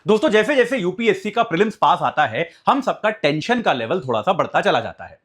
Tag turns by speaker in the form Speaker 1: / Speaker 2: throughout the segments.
Speaker 1: दोस्तों जैसे जैसे यूपीएससी का प्रीलिम्स पास आता है, हम सबका टेंशन का लेवल थोड़ा सा बढ़ता चला जाता है।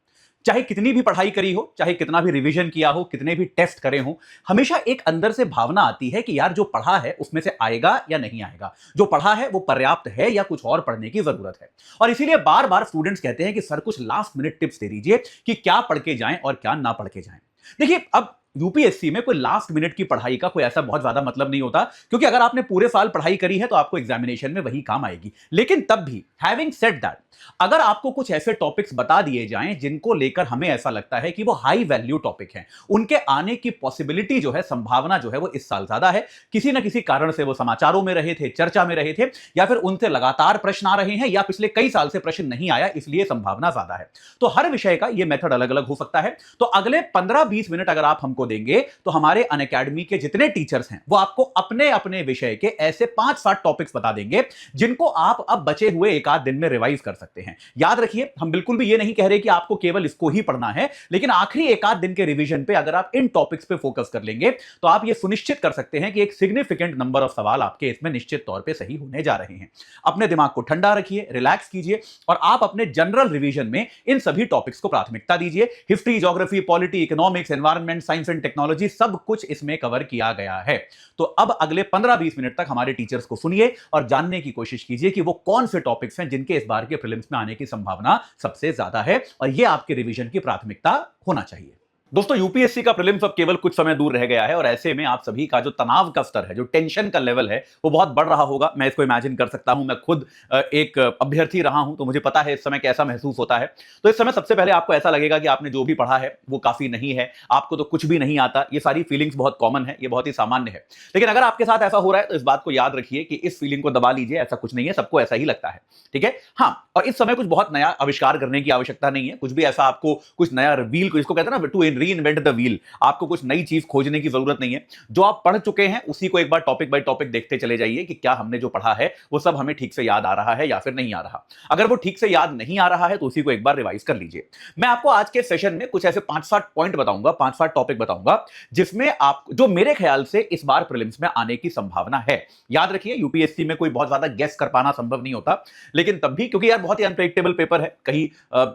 Speaker 1: चाहे कितनी भी पढ़ाई करी हो, चाहे कितना भी रिवीजन किया हो, कितने भी टेस्ट करे हो, हमेशा एक अंदर से भावना आती है कि यार जो पढ़ा है उसमें से आएगा या नहीं आएगा, जो पढ़ा है वो पर्याप्त है या कुछ और पढ़ने की जरूरत है। और इसीलिए बार बार स्टूडेंट्स कहते हैं कि सर कुछ लास्ट मिनट टिप्स दे दीजिए कि क्या पढ़ के जाएं और क्या ना पढ़ के जाएं। देखिए, अब यूपीएससी में कोई लास्ट मिनट की पढ़ाई का कोई ऐसा बहुत ज्यादा मतलब नहीं होता, क्योंकि अगर आपने पूरे साल पढ़ाई करी है तो आपको एग्जामिनेशन में वही काम आएगी। लेकिन तब भी हैविंग सेड दैट, अगर आपको कुछ ऐसे टॉपिक्स बता दिए जाएं जिनको लेकर हमें ऐसा लगता है कि वो हाई वैल्यू टॉपिक हैं, उनके आने की पॉसिबिलिटी जो है, संभावना जो है वो इस साल ज्यादा है। किसी ना किसी कारण से वो समाचारों में रहे थे, चर्चा में रहे थे, या फिर उनसे लगातार प्रश्न आ रहे हैं, या पिछले कई साल से प्रश्न नहीं आया इसलिए संभावना ज्यादा है। तो हर विषय का ये मेथड अलग अलग हो सकता है। तो अगले 15-20 मिनट अगर आप हमको देंगे तो हमारे अनअकैडमी के जितने टीचर्स हैं वो आपको अपने अपने विषय के ऐसे 5-7 टॉपिक्स बता देंगे जिनको आप अब बचे हुए एक आध दिन में रिवाइज कर सकते हैं। याद रखिए, हम बिल्कुल भी ये नहीं कह रहे कि आपको केवल इसको ही पढ़ना है, लेकिन आखिरी एक आध दिन के रिवीजन पे अगर आप इन टॉपिक्स पे फोकस कर लेंगे तो आप ये सुनिश्चित कर सकते हैं कि एक सिग्निफिकेंट नंबर ऑफ सवाल आपके इसमें निश्चित तौर पे सही होने जा रहे हैं। अपने दिमाग को ठंडा रखिए, रिलैक्स कीजिए और आप अपने जनरल रिवीजन में इन सभी टॉपिक्स को प्राथमिकता दीजिए। History, geography, polity, economics, environment, science and technology, सब कुछ इसमें कवर किया गया है। तो अब अगले 15-20 मिनट तक हमारे टीचर्स को सुनिए और जानने की कोशिश कीजिए कि वो कौन से टॉपिक्स हैं जिनके इस बार के प्रीलिम्स में आने की संभावना सबसे ज्यादा है, और ये आपके रिवीजन की प्राथमिकता होना चाहिए। दोस्तों यूपीएससी का प्रीलिम्स अब केवल कुछ समय दूर रह गया है, और ऐसे में आप सभी का जो तनाव का स्तर है, जो टेंशन का लेवल है, वो बहुत बढ़ रहा होगा। मैं इसको इमेजिन कर सकता हूं। मैं खुद एक अभ्यर्थी रहा हूं, तो मुझे पता है इस समय कैसा महसूस होता है। तो इस समय सबसे पहले आपको ऐसा लगेगा कि आपने जो भी पढ़ा है वो काफी नहीं है, आपको तो कुछ भी नहीं आता। ये सारी फीलिंग्स बहुत कॉमन है, ये बहुत ही सामान्य है। लेकिन अगर आपके साथ ऐसा हो रहा है तो इस बात को याद रखिए कि इस फीलिंग को दबा लीजिए। ऐसा कुछ नहीं है, सबको ऐसा ही लगता है, ठीक है। हाँ, और इस समय कुछ बहुत नया आविष्कार करने की आवश्यकता नहीं है। कुछ भी ऐसा आपको कुछ नया व्हील, जिसको कहते हैं ना, टू री इन्वेंट द व्हील, आपको कुछ नई चीज खोजने की जरूरत नहीं है। जो आप पढ़ चुके हैं उसी को एक बार टॉपिक बाय टॉपिक देखते चले जाइए कि क्या हमने जो पढ़ा है वो सब हमें ठीक से याद आ रहा है या फिर नहीं आ रहा। अगर वो ठीक से याद नहीं आ रहा है तो उसी को एक बार रिवाइज कर लीजिए। मैं आपको आज के सेशन में कुछ ऐसे 5-7 पॉइंट बताऊंगा, 5-7 टॉपिक बताऊंगा, जिसमें आप, जो मेरे ख्याल से इस बार प्रीलिम्स में आने की संभावना है। याद रखिए, यूपीएससी में कोई बहुत ज्यादा गेस कर पाना संभव नहीं होता, लेकिन तब भी, क्योंकि यार बहुत ही अनप्रेडिक्टेबल पेपर है, कहीं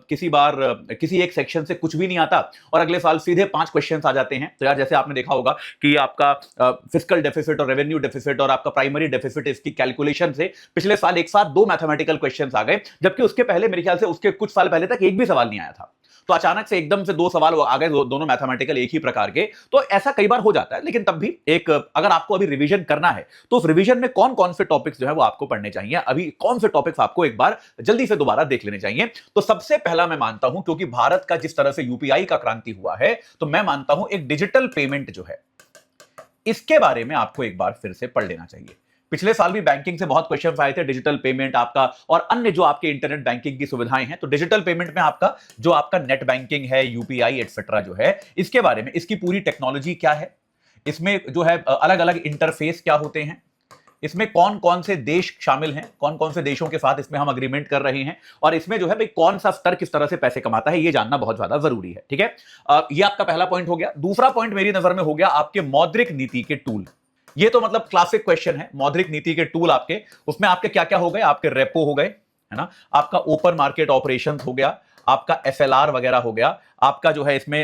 Speaker 1: किसी बार किसी एक सेक्शन से कुछ भी नहीं आता और अगले साल सीधे 5 क्वेश्चन आ जाते हैं। तो यार जैसे आपने देखा होगा कि आपका फिस्कल डेफिसिट और रेवेन्यू डेफिसिट और आपका प्राइमरी डेफिसिट, इसकी कैलकुलेशन से पिछले साल एक साथ 2 मैथमेटिकल क्वेश्चंस आ गए, जबकि उसके पहले, मेरे ख्याल से उसके कुछ साल पहले तक एक भी सवाल नहीं आया था। तो अचानक से एकदम से 2 सवाल आ गए, दोनों मैथमेटिकल एक ही प्रकार के। तो ऐसा कई बार हो जाता है, लेकिन तब भी एक, अगर आपको अभी रिवीजन करना है तो उस रिवीजन में कौन कौन से टॉपिक्स जो है वो आपको पढ़ने चाहिए, अभी कौन से टॉपिक्स आपको एक बार जल्दी से दोबारा देख लेने चाहिए। तो सबसे पहला मैं मानता हूं, क्योंकि भारत का जिस तरह से यूपीआई का क्रांति हुआ है, तो मैं मानता हूं एक डिजिटल पेमेंट जो है, इसके बारे में आपको एक बार फिर से पढ़ लेना चाहिए। पिछले साल भी बैंकिंग से बहुत क्वेश्चंस आए थे, डिजिटल पेमेंट आपका और अन्य जो आपके इंटरनेट बैंकिंग की सुविधाएं हैं। तो डिजिटल पेमेंट में आपका जो आपका नेट बैंकिंग है, यूपीआई एटसेट्रा जो है, इसके बारे में, इसकी पूरी टेक्नोलॉजी क्या है, इसमें जो है अलग अलग इंटरफेस क्या होते हैं, इसमें कौन कौन से देश शामिल हैं, कौन कौन से देशों के साथ इसमें हम अग्रीमेंट कर रहे हैं, और इसमें जो है भाई कौन सा स्तर किस तरह से पैसे कमाता है, ये जानना बहुत ज्यादा जरूरी है, ठीक है। ये आपका पहला पॉइंट हो गया। दूसरा पॉइंट मेरी नजर में हो गया आपके मौद्रिक नीति के टूल। ये तो मतलब क्लासिक क्वेश्चन है, मौद्रिक नीति के टूल आपके, उसमें आपके क्या क्या हो गए, आपके रेपो हो गए, है ना, आपका ओपन मार्केट ऑपरेशन हो गया, आपका एफएलआर वगैरह हो गया, आपका जो है इसमें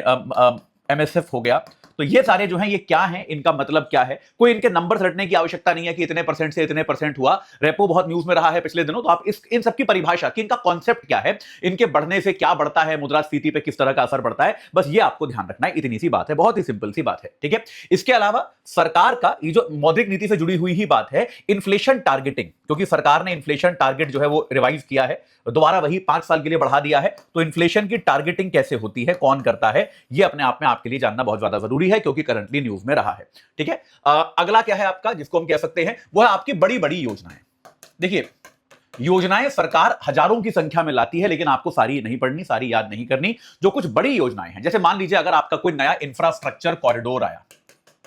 Speaker 1: एमएसएफ हो गया। तो ये सारे जो हैं, ये क्या हैं, इनका मतलब क्या है, कोई इनके नंबर रटने की आवश्यकता नहीं है कि इतने परसेंट से इतने परसेंट हुआ। रेपो बहुत न्यूज में रहा है पिछले दिनों, तो आप इन सब की परिभाषा कि इनका कॉन्सेप्ट क्या है, इनके बढ़ने से क्या बढ़ता है, मुद्रास्फीति पे किस तरह का असर पड़ता है, बस ये आपको ध्यान रखना है। इतनी सी बात है, बहुत ही सिंपल सी बात है, ठीक है। इसके अलावा सरकार का ये जो मौद्रिक नीति से जुड़ी हुई ही बात है, इन्फ्लेशन टारगेटिंग, क्योंकि सरकार ने इन्फ्लेशन टारगेट जो है वो रिवाइज किया है, दोबारा वही 5 साल के लिए बढ़ा दिया है। तो इन्फ्लेशन की टारगेटिंग कैसे होती है, कौन करता है, ये अपने आप में आपके लिए जानना बहुत ज्यादा जरूरी है, क्योंकि करंटली न्यूज में रहा है, ठीक है। अगला क्या है आपका, जिसको हम कह सकते हैं, वो है आपकी बड़ी बड़ी योजनाएं। देखिए, योजनाएं सरकार हजारों की संख्या में लाती है, लेकिन आपको सारी नहीं पढ़नी, सारी याद नहीं करनी। जो कुछ बड़ी योजनाएं हैं, जैसे मान लीजिए अगर आपका कोई नया इंफ्रास्ट्रक्चर कॉरिडोर आया,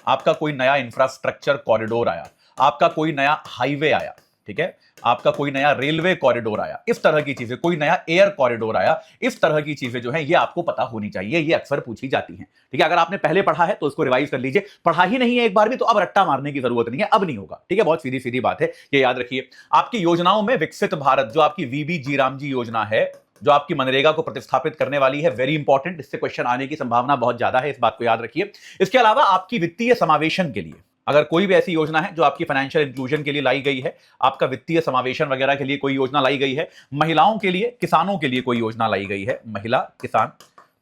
Speaker 1: आपका कोई नया इंफ्रास्ट्रक्चर कॉरिडोर आया, आपका कोई नया हाईवे आया, ठीक है, आपका कोई नया रेलवे कॉरिडोर आया, इस तरह की चीजें, कोई नया एयर कॉरिडोर आया, इस तरह की चीजें जो है ये आपको पता होनी चाहिए, ये अक्सर पूछी जाती हैं। ठीक है, अगर आपने पहले पढ़ा है तो इसको रिवाइज कर लीजिए, पढ़ा ही नहीं है एक बार भी तो अब रट्टा मारने की जरूरत नहीं है, अब नहीं होगा। ठीक है, बहुत सीधी सीधी बात है, ये याद रखिए। आपकी योजनाओं में विकसित भारत, जो आपकी वीबी जी रामजी योजना है, जो आपकी मनरेगा को प्रतिस्थापित करने वाली है, वेरी इंपॉर्टेंट, इससे क्वेश्चन आने की संभावना बहुत ज्यादा है, इस बात को याद रखिए। इसके अलावा आपकी वित्तीय समावेशन के लिए अगर कोई भी ऐसी योजना है जो आपकी फाइनेंशियल इंक्लूजन के लिए लाई गई है, आपका वित्तीय समावेशन वगैरह के लिए कोई योजना लाई गई है, महिलाओं के लिए, किसानों के लिए कोई योजना लाई गई है, महिला किसान,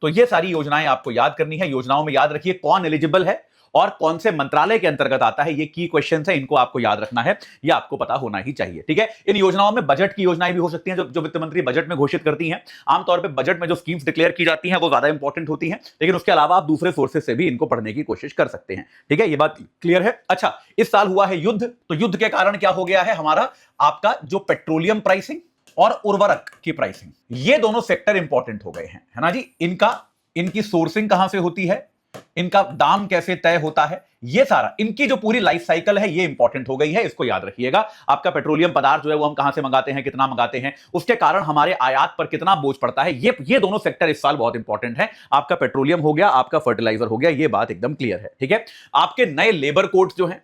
Speaker 1: तो ये सारी योजनाएं आपको याद करनी है। योजनाओं में याद रखिए कौन एलिजिबल है और कौन से मंत्रालय के अंतर्गत आता है, ये की क्वेश्चन है, इनको आपको याद रखना है, ये आपको पता होना ही चाहिए। ठीक है, इन योजनाओं में बजट की योजनाएं भी हो सकती हैं, जो वित्त मंत्री बजट में घोषित करती हैं। आमतौर पर बजट में जो स्कीम्स डिक्लेयर की जाती हैं वो ज्यादा इंपॉर्टेंट होती हैं, लेकिन उसके अलावा आप दूसरे सोर्सेज से भी इनको पढ़ने की कोशिश कर सकते हैं। ठीक है, ये बात क्लियर है। अच्छा, इस साल हुआ है युद्ध, तो युद्ध के कारण क्या हो गया है, हमारा आपका जो पेट्रोलियम प्राइसिंग और उर्वरक की प्राइसिंग, ये दोनों सेक्टर इंपॉर्टेंट हो गए हैं, है ना जी। इनकी सोर्सिंग कहां से होती है, इनका दाम कैसे तय होता है, ये सारा, इनकी जो पूरी लाइफ साइकिल है ये इंपॉर्टेंट हो गई है, इसको याद रखिएगा। आपका पेट्रोलियम पदार्थ जो है वो हम कहां से मंगाते हैं, कितना मंगाते हैं, उसके कारण हमारे आयात पर कितना बोझ पड़ता है, ये दोनों सेक्टर इस साल बहुत इंपॉर्टेंट है। आपका पेट्रोलियम हो गया, आपका फर्टिलाइजर हो गया, ये बात एकदम क्लियर है। ठीक है, आपके नए लेबर कोड्स जो हैं,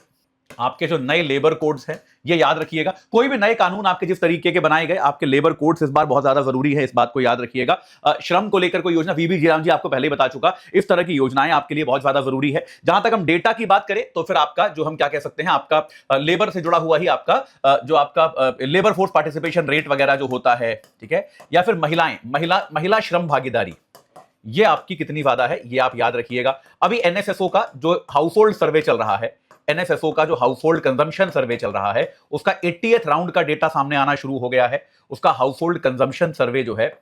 Speaker 1: आपके जो नए लेबर कोड्स हैं ये याद रखिएगा। कोई भी नए कानून आपके जिस तरीके के बनाए गए, आपके लेबर कोड्स इस बार बहुत ज्यादा जरूरी है, इस बात को याद रखिएगा। श्रम को लेकर कोई योजना, वीबी जी राम जी आपको पहले ही बता चुका, इस तरह की योजनाएं आपके लिए बहुत ज्यादा जरूरी है। जहां तक हम डेटा की बात करें तो फिर आपका जो हम क्या कह सकते हैं, आपका लेबर से जुड़ा हुआ ही आपका जो आपका लेबर फोर्स पार्टिसिपेशन रेट वगैरह जो होता है, ठीक है, या फिर महिला श्रम भागीदारी, ये आपकी कितनी ज्यादा है, ये आप याद रखिएगा। अभी एनएसएसओ का जो हाउस होल्ड सर्वे चल रहा है, एनएसएसओ का जो हाउस होल्ड कंजम्पशन सर्वे चल रहा है, उसका 80th राउंड का डेटा सामने आना शुरू हो गया है। उसका हाउस होल्ड कंजम्पशन सर्वे जो है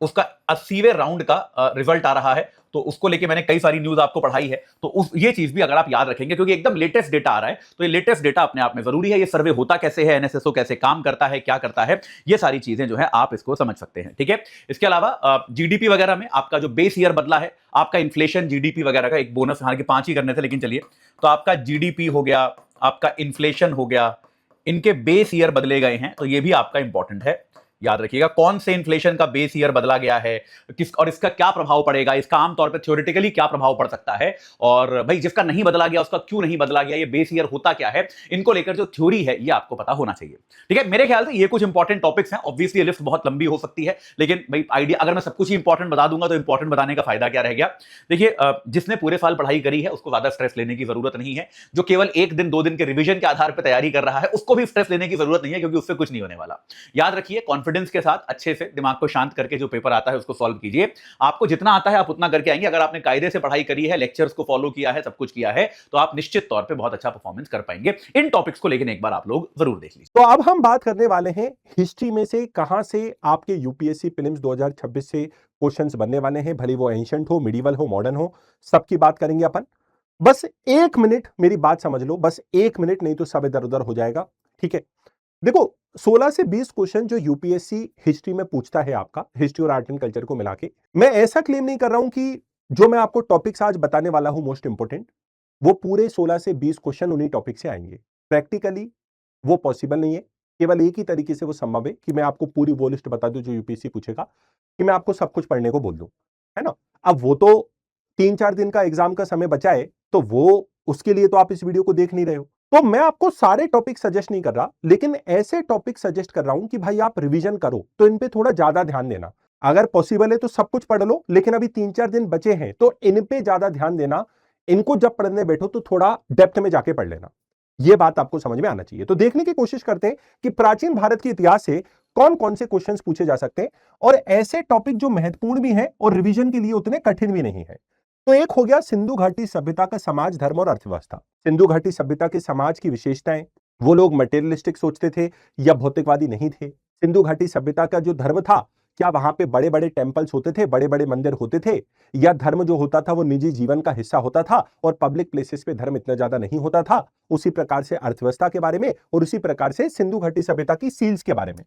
Speaker 1: उसका 80वें राउंड का रिजल्ट आ रहा है, तो उसको लेके मैंने कई सारी न्यूज आपको पढ़ाई है, तो ये चीज भी अगर आप याद रखेंगे, क्योंकि एकदम लेटेस्ट डेटा आ रहा है, तो ये लेटेस्ट डेटा अपने आप में जरूरी है। ये सर्वे होता कैसे है, एनएसएसओ कैसे काम करता है, क्या करता है, ये सारी चीजें जो है आप इसको समझ सकते हैं। ठीक है, इसके अलावा जीडीपी वगैरह में आपका जो बेस ईयर बदला है, आपका इन्फ्लेशन जीडीपी वगैरह का एक बोनस, हालांकि 5 ही करने थे लेकिन चलिए, तो आपका जीडीपी हो गया, आपका इन्फ्लेशन हो गया, इनके बेस ईयर बदले गए हैं, तो ये भी आपका इंपॉर्टेंट है, याद रखिएगा। कौन से इन्फ्लेशन का बेस ईयर बदला गया है, किस और इसका क्या प्रभाव पड़ेगा, इसका आमतौर पर थ्योरेटिकली क्या प्रभाव पड़ सकता है, और भाई जिसका नहीं बदला गया उसका क्यों नहीं बदला गया, ये बेस ईयर होता क्या है, इनको लेकर जो थ्योरी है ये आपको पता होना चाहिए। ठीक है, मेरे ख्याल से ये कुछ इंपॉर्टेंट टॉपिक्स हैं। ऑब्वियसली लिस्ट बहुत लंबी हो सकती है, लेकिन भाई आइडिया, अगर मैं सब कुछ ही इंपॉर्टेंट बता दूंगा तो इंपॉर्टेंट बताने का फायदा क्या रह गया। देखिए, जिसने पूरे साल पढ़ाई करी है उसको ज्यादा स्ट्रेस लेने की जरूरत नहीं है। जो केवल 1 दिन 2 दिन के रिवीजन के आधार पर तैयारी कर रहा है उसको भी स्ट्रेस लेने की जरूरत नहीं है, क्योंकि उससे कुछ नहीं होने वाला। याद रखिए, कॉन्फिडेंस के साथ अच्छे से दिमाग को शांत करके जो पेपर आता है उसको सॉल्व कीजिए। आपको जितना आता है आप उतना करके आएंगे। अगर आपने कायदे से पढ़ाई करी है, लेक्चर्स को फॉलो किया है, सब कुछ किया है, तो आप निश्चित तौर पे बहुत अच्छा परफॉर्मेंस कर पाएंगे। इन टॉपिक्स को लेकिन एक बार आप लोग जरूर देख लीजिए।
Speaker 2: तो अब हम बात करने वाले हैं हिस्ट्री में से कहां से आपके यूपीएससी प्रीलिम्स 2026 से क्वेश्चंस बनने वाले हैं, भले वो एंशिएंट हो, मिडिवल हो, मॉडर्न हो, सबकी बात करेंगे अपन। बस 1 मिनट मेरी बात समझ लो, बस 1 मिनट, नहीं तो सब इधर उधर हो जाएगा। ठीक है, देखो 16 से 20 क्वेश्चन जो यूपीएससी हिस्ट्री में पूछता है, आपका हिस्ट्री और आर्ट एंड कल्चर को मिला के, मैं ऐसा क्लेम नहीं कर रहा हूं कि जो मैं आपको टॉपिक्स आज बताने वाला हूं मोस्ट इंपोर्टेंट, वो पूरे 16 से 20 क्वेश्चन उन्हीं टॉपिक से आएंगे। प्रैक्टिकली वो पॉसिबल नहीं है। केवल एक ही तरीके से वो संभव है कि मैं आपको पूरी वो लिस्ट बता दूं जो यूपीएससी पूछेगा, कि मैं आपको सब कुछ पढ़ने को बोल दूं, है ना। अब वो तो 3-4 दिन का एग्जाम का समय बचा है, तो वो उसके लिए तो आप इस वीडियो को देख नहीं रहे हो। तो मैं आपको सारे टॉपिक सजेस्ट नहीं कर रहा, लेकिन ऐसे टॉपिक सजेस्ट कर रहा हूं कि भाई आप रिवीजन करो, तो इन पे थोड़ा ज्यादा ध्यान देना। अगर पॉसिबल है तो सब कुछ पढ़ लो, लेकिन अभी 3-4 दिन बचे हैं तो इन पे ज्यादा ध्यान देना। इनको जब पढ़ने बैठो तो थोड़ा डेप्थ में जाके पढ़ लेना। यह बात आपको समझ में आना चाहिए। तो देखने की कोशिश करते हैं कि प्राचीन भारत के इतिहास से कौन कौन से क्वेश्चंस पूछे जा सकते हैं, और ऐसे टॉपिक जो महत्वपूर्ण भी हैं और रिवीजन के लिए उतने कठिन भी नहीं है। तो एक हो गया सिंधु घाटी सभ्यता का समाज, धर्म और अर्थव्यवस्था। सिंधु घाटी सभ्यता के समाज की विशेषताएं, वो लोग मटेरियलिस्टिक सोचते थे या भौतिकवादी नहीं थे। सिंधु घाटी सभ्यता का जो धर्म था, क्या वहां पे बड़े बड़े टेम्पल्स होते थे, बड़े बड़े मंदिर होते थे, या धर्म जो होता था वो निजी जीवन का हिस्सा होता था और पब्लिक प्लेसेस पे धर्म इतना ज्यादा नहीं होता था। उसी प्रकार से अर्थव्यवस्था के बारे में, और उसी प्रकार से सिंधु घाटी सभ्यता की सील्स के बारे में।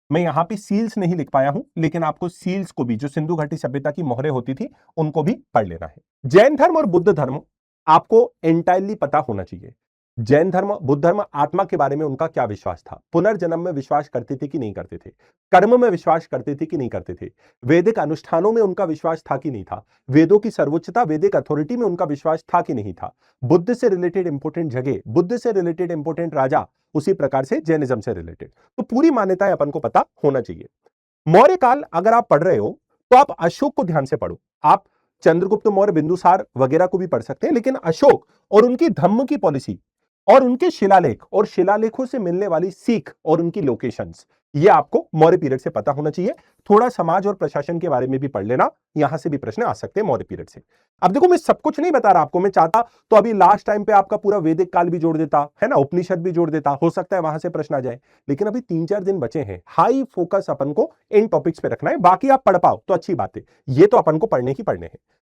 Speaker 2: मैं यहां पे सील्स नहीं लिख पाया हूं, लेकिन आपको सील्स को भी, जो सिंधु घाटी सभ्यता की मोहरें होती थी, उनको भी पढ़ लेना है। जैन धर्म और बुद्ध धर्म आपको एंटायरली पता होना चाहिए। जैन धर्म, बुद्ध धर्म, आत्मा के बारे में उनका क्या विश्वास था, पुनर्जन्म में विश्वास करते थे कि नहीं करते थे, कर्म में विश्वास करते थे कि नहीं करते थे, वैदिक अनुष्ठानों में उनका विश्वास था कि नहीं था, वेदों की सर्वोच्चता, वैदिक अथॉरिटी में उनका विश्वास था कि नहीं था, बुद्ध से रिलेटेड इंपॉर्टेंट जगह, बुद्ध से रिलेटेड इंपॉर्टेंट राजा, उसी प्रकार से जैनिज्म से रिलेटेड। तो पूरी मान्यताएं अपन को पता होना चाहिए। मौर्य काल अगर आप पढ़ रहे हो तो आप अशोक को ध्यान से पढ़ो। आप चंद्रगुप्त मौर्य, बिंदुसार वगैरह को भी पढ़ सकते हैं, लेकिन अशोक और उनकी धम्म की पॉलिसी और उनके शिलालेख और शिलालेखों से मिलने वाली सीख और उनकी लोकेशंस, ये आपको मौर्य पीरियड से पता होना चाहिए। थोड़ा समाज और प्रशासन के बारे में भी पढ़ लेना, यहां से भी प्रश्न आ सकते हैं मौर्य पीरियड से। अब देखो, मैं सब कुछ नहीं बता रहा आपको, मैं चाहता तो अभी लास्ट टाइम पे आपका पूरा वैदिक काल भी जोड़ देता, है ना, उपनिषद भी जोड़ देता, हो सकता है वहां से प्रश्न आ जाए, लेकिन अभी 3-4 दिन बचे हैं। हाई फोकस अपन को इन टॉपिक्स पे रखना है, बाकी आप पढ़ पाओ तो अच्छी बात है, ये तो अपन को पढ़ने ही पढ़ने हैं।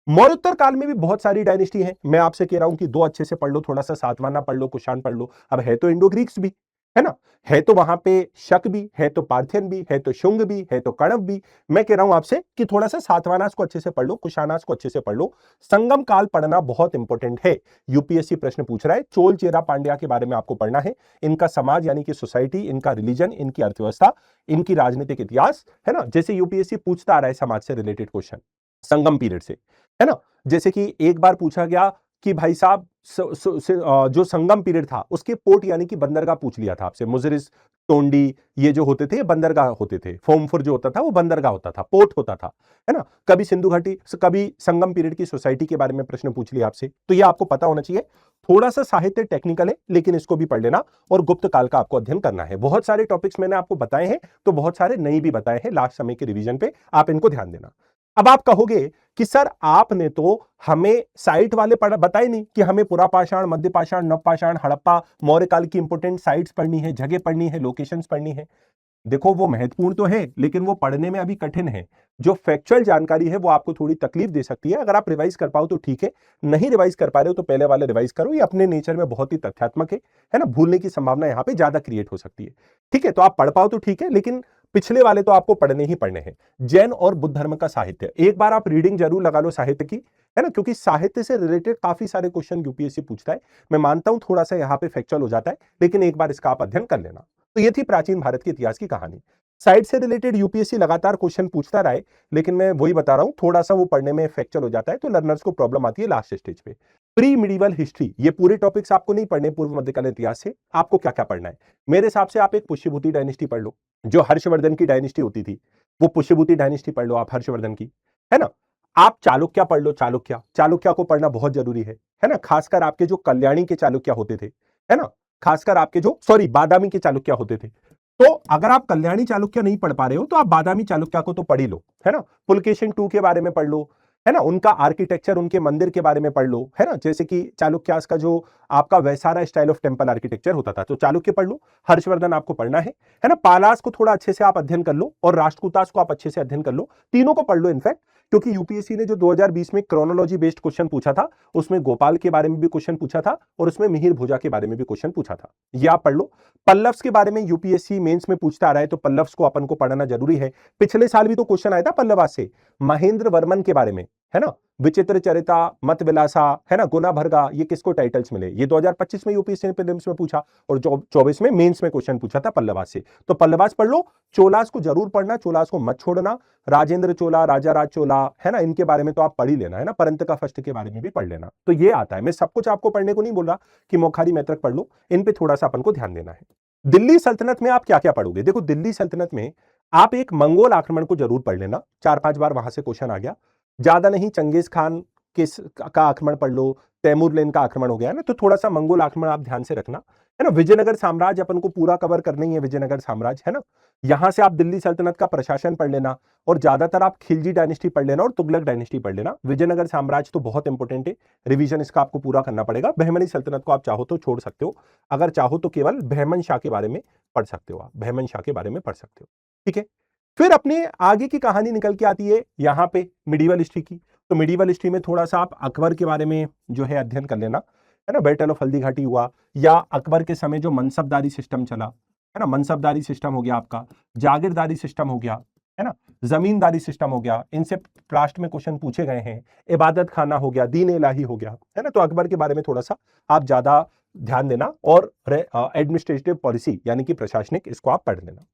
Speaker 2: मौर्योत्तर काल में भी बहुत सारी डायनेस्टी है, मैं आपसे कह रहा हूं कि 2 अच्छे से पढ़ लो, थोड़ा सा सातवाना पढ़ लो, कुषाण पढ़ लो। अब है तो इंडो ग्रीक्स भी, है ना, है तो वहां पे शक भी, है तो पार्थियन भी, है तो शुंग भी, है तो कणव भी। मैं कह रहा हूं आपसे कि थोड़ा सा सातवानास को अच्छे से पढ़ लो, कुशानास को अच्छे से पढ़ लो। संगम काल पढ़ना बहुत इंपॉर्टेंट है, यूपीएससी प्रश्न पूछ रहा है। चोल चेरा पांड्या के बारे में आपको पढ़ना है, इनका समाज यानी कि सोसाइटी, इनका रिलीजन, इनकी अर्थव्यवस्था, इनकी राजनीतिक इतिहास, है ना, जैसे यूपीएससी पूछता आ रहा है समाज से रिलेटेड क्वेश्चन संगम पीरियड से, है ना। जैसे कि एक बार पूछा गया कि भाई साहब जो संगम पीरियड था उसके पोर्ट यानी कि बंदरगाह पूछ लिया था आपसे, मुजरिस, टोंडी, ये जो होते थे बंदरगाह होते थे, फोमफुर जो होता था वो बंदरगाह होता था, पोर्ट होता था, है ना। कभी सिंधु घाटी, कभी संगम पीरियड की सोसाइटी के बारे में प्रश्न पूछ लिया आपसे, तो ये आपको पता होना चाहिए। थोड़ा सा साहित्य टेक्निकल है, लेकिन इसको भी पढ़ लेना, और गुप्त काल का आपको अध्ययन करना है। बहुत सारे टॉपिक्स मैंने आपको बताए हैं, तो बहुत सारे नहीं भी बताए हैं लास्ट समय के रिवीजन पे, आप इनको ध्यान देना। अब आप कहोगे कि सर आपने तो हमें साइट वाले बताए नहीं कि हमें पुरा पाषाण, मध्य पाषाण, नव पाषाण, हड़प्पा, मौर्य काल की इंपोर्टेंट साइट्स पढ़नी है, जगह पढ़नी है, लोकेशंस पढ़नी है। देखो, वो महत्वपूर्ण तो है, लेकिन वो पढ़ने में अभी कठिन है। जो फैक्चुअल जानकारी है वो आपको थोड़ी तकलीफ दे सकती है। अगर आप रिवाइज कर पाओ तो ठीक है, नहीं रिवाइज कर पा रहे हो तो पहले वाले रिवाइज करो। ये अपने नेचर में बहुत ही तथ्यात्मक है ना, भूलने की संभावना यहाँ पे ज्यादा क्रिएट हो सकती है। ठीक है, तो आप पढ़ पाओ तो ठीक है, लेकिन पिछले वाले तो आपको पढ़ने ही पढ़ने हैं। जैन और बुद्ध धर्म का साहित्य, एक बार आप रीडिंग जरूर लगा लो साहित्य की, है ना, क्योंकि साहित्य से रिलेटेड काफी सारे क्वेश्चन यूपीएससी पूछता है। मैं मानता हूं थोड़ा सा यहाँ पे फैक्चुअल हो जाता है, लेकिन एक बार इसका आप अध्ययन कर लेना। तो ये थी प्राचीन भारत के इतिहास की कहानी। साइड से रिलेटेड यूपीएससी लगातार क्वेश्चन पूछता रहा है, लेकिन मैं वही बता रहा हूं, थोड़ा सा वो पढ़ने में फैक्चुअल हो जाता है, तो लर्नर्स को प्रॉब्लम आती है लास्ट स्टेज पे। प्री मिडिवल हिस्ट्री, ये पूरे टॉपिक्स आपको नहीं पढ़ने पूर्व मध्यकालीन इतिहास से। आपको क्या क्या पढ़ना है, मेरे हिसाब से आप एक पुष्यभूति डायनेस्टी पढ़ लो, जो हर्षवर्धन की डायनेस्टी होती थी, वो पुष्यभूति डायनेस्टी पढ़ लो आप, हर्षवर्धन की, है ना। आप चालुक्य पढ़ लो, चालुक्य को पढ़ना बहुत जरूरी है ना, खासकर आपके जो कल्याणी के चालुक्य होते थे, है ना, खासकर आपके जो बादामी के चालुक्य होते थे। तो अगर आप कल्याणी चालुक्य नहीं पढ़ पा रहे हो तो आप बादामी चालुक्य को तो पढ़ ही लो, है ना। पुलकेशिन II के बारे में पढ़ लो, है ना, उनका आर्किटेक्चर, उनके मंदिर के बारे में पढ़ लो, है ना, जैसे कि चालुक्यास का जो आपका वैसारा स्टाइल ऑफ टेंपल आर्किटेक्चर होता था, तो चालुक्य पढ़ लो। हर्षवर्धन आपको पढ़ना है ना। पालास को थोड़ा अच्छे से आप अध्ययन कर लो, और राष्ट्रकूटास को आप अच्छे से अध्ययन कर लो, तीनों को पढ़ लो इनफैक्ट, क्योंकि यूपीएससी ने जो 2020 में क्रोनोलॉजी बेस्ड क्वेश्चन पूछा था, उसमें गोपाल के बारे में भी क्वेश्चन पूछा था, और उसमें मिहिर भोजा के बारे में भी क्वेश्चन पूछा था, ये आप पढ़ लो। पल्लव्स के बारे में यूपीएससी मेंस में पूछता आ रहा है, तो पल्लव्स को अपन को पढ़ना जरूरी है। पिछले साल भी तो क्वेश्चन आया था पल्लवास से, महेंद्र वर्मन के बारे में, है ना, विचित्र चरिता, मत विलासा, है ना, गुना भरगा, ये किसको टाइटल्स मिले, ये 2025 में यूपीएससी ने प्रीलिम्स में पूछा, और 24 में मेंस में क्वेश्चन पूछा था पल्लवास से, तो पल्लवास पढ़ लो। चोलास को जरूर पढ़ना, चोलास को मत छोड़ना। राजेंद्र चोला, राजा राज चोला, है ना, इनके बारे में तो आप पढ़ ही लेना, है ना। परंतका फर्स्ट के बारे में भी पढ़ लेना। तो ये आता है, मैं सब कुछ आपको पढ़ने को नहीं बोल रहा कि मोखारी मैत्रक पढ़ लो, इन पे थोड़ा सा अपन को ध्यान देना है। दिल्ली सल्तनत में आप क्या क्या पढ़ोगे, देखो दिल्ली सल्तनत में आप एक मंगोल आक्रमण को जरूर पढ़ लेना, 4-5 बार वहां से क्वेश्चन आ गया, ज्यादा नहीं। चंगेज खान का आक्रमण पढ़ लो, तैमूर लेन का आक्रमण हो गया ना, तो थोड़ा सा मंगोल आक्रमण आप ध्यान से रखना, है ना। विजयनगर साम्राज्य अपन को पूरा कवर करना ही है, विजयनगर साम्राज्य, है ना। यहां से आप दिल्ली सल्तनत का प्रशासन पढ़ लेना, और ज्यादातर आप खिलजी डायनेस्टी पढ़ लेना और तुगलक डायनेस्टी पढ़ लेना। विजयनगर साम्राज्य तो बहुत इंपॉर्टेंट है, रिवीजन इसका आपको पूरा करना पड़ेगा। बहमनी सल्तनत को आप चाहो तो छोड़ सकते हो, अगर चाहो तो केवल बहमन शाह के बारे में पढ़ सकते हो, आप बहमन शाह के बारे में पढ़ सकते हो, ठीक है। फिर अपने आगे की कहानी निकल के आती है यहाँ पे मिडिवल हिस्ट्री की। तो मिडिवल हिस्ट्री में थोड़ा सा आप अकबर के बारे में जो है अध्ययन कर लेना, है ना। बैटल ऑफ हल्दी घाटी हुआ, या अकबर के समय जो मनसबदारी सिस्टम चला, है ना, मनसबदारी सिस्टम हो गया आपका, जागीरदारी सिस्टम हो गया, है ना, जमींदारी सिस्टम हो गया, इनसे लास्ट में क्वेश्चन पूछे गए हैं। इबादत खाना हो गया, दीन इलाही हो गया, है ना। तो अकबर के बारे में थोड़ा सा आप ज्यादा ध्यान देना, और एडमिनिस्ट्रेटिव पॉलिसी यानी कि प्रशासनिक, इसको आप पढ़ लेना।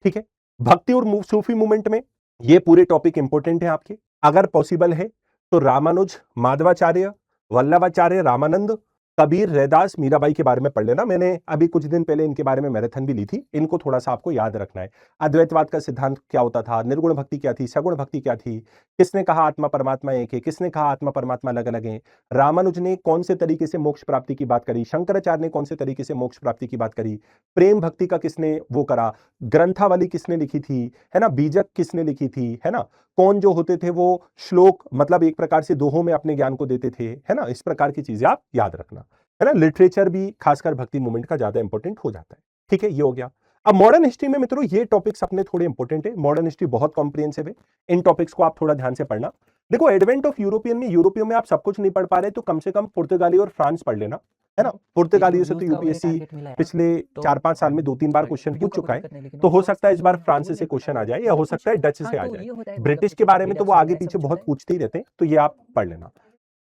Speaker 2: ठीक है। भक्ति और सूफी मूवमेंट में ये पूरे टॉपिक इंपॉर्टेंट है आपके। अगर पॉसिबल है तो रामानुज, माधवाचार्य, वल्लभाचार्य, रामानंद, कबीर, रैदास, मीराबाई के बारे में पढ़ लेना। मैंने अभी कुछ दिन पहले इनके बारे में मैराथन भी ली थी, इनको थोड़ा सा आपको याद रखना है। अद्वैतवाद का सिद्धांत क्या होता था, निर्गुण भक्ति क्या थी, सगुण भक्ति क्या थी, किसने कहा आत्मा परमात्मा एक है, किसने कहा आत्मा परमात्मा अलग अलग है, रामानुज ने कौन से तरीके से मोक्ष प्राप्ति की बात करी, शंकराचार्य ने कौन से तरीके से मोक्ष प्राप्ति की बात करी, प्रेम भक्ति का किसने वो करा, ग्रंथावली किसने लिखी थी, है ना, बीजक किसने लिखी थी, है ना, कौन जो होते थे वो श्लोक मतलब एक प्रकार से दोहों में अपने ज्ञान को देते थे, है ना, इस प्रकार की चीजें आप याद रखना, है ना। लिटरेचर भी खासकर भक्ति मूवमेंट का ज्यादा इंपॉर्टेंट हो जाता है। ठीक है, ये हो गया। अब मॉडर्न हिस्ट्री में मित्रों ये टॉपिक्स अपने थोड़े इंपॉर्टेंट है। मॉडर्न हिस्ट्री बहुत कॉम्प्रिहेंसिव है, इन टॉपिक्स को आप थोड़ा ध्यान से पढ़ना। देखो, एडवेंट ऑफ यूरोपियन में, यूरोपियन में आप सब कुछ नहीं पढ़ पा रहे तो कम से कम पुर्तगाली और फ्रांस पढ़ लेना, है ना। पुर्तगालियों से तो यूपीएससी पिछले 4-5 साल में 2-3 बार क्वेश्चन पूछ चुका है, तो हो सकता है इस बार फ्रांस से क्वेश्चन आ जाए, या हो सकता है डच से आ जाए। ब्रिटिश के बारे में तो वो आगे पीछे बहुत पूछते ही रहते हैं, तो ये आप पढ़ लेना।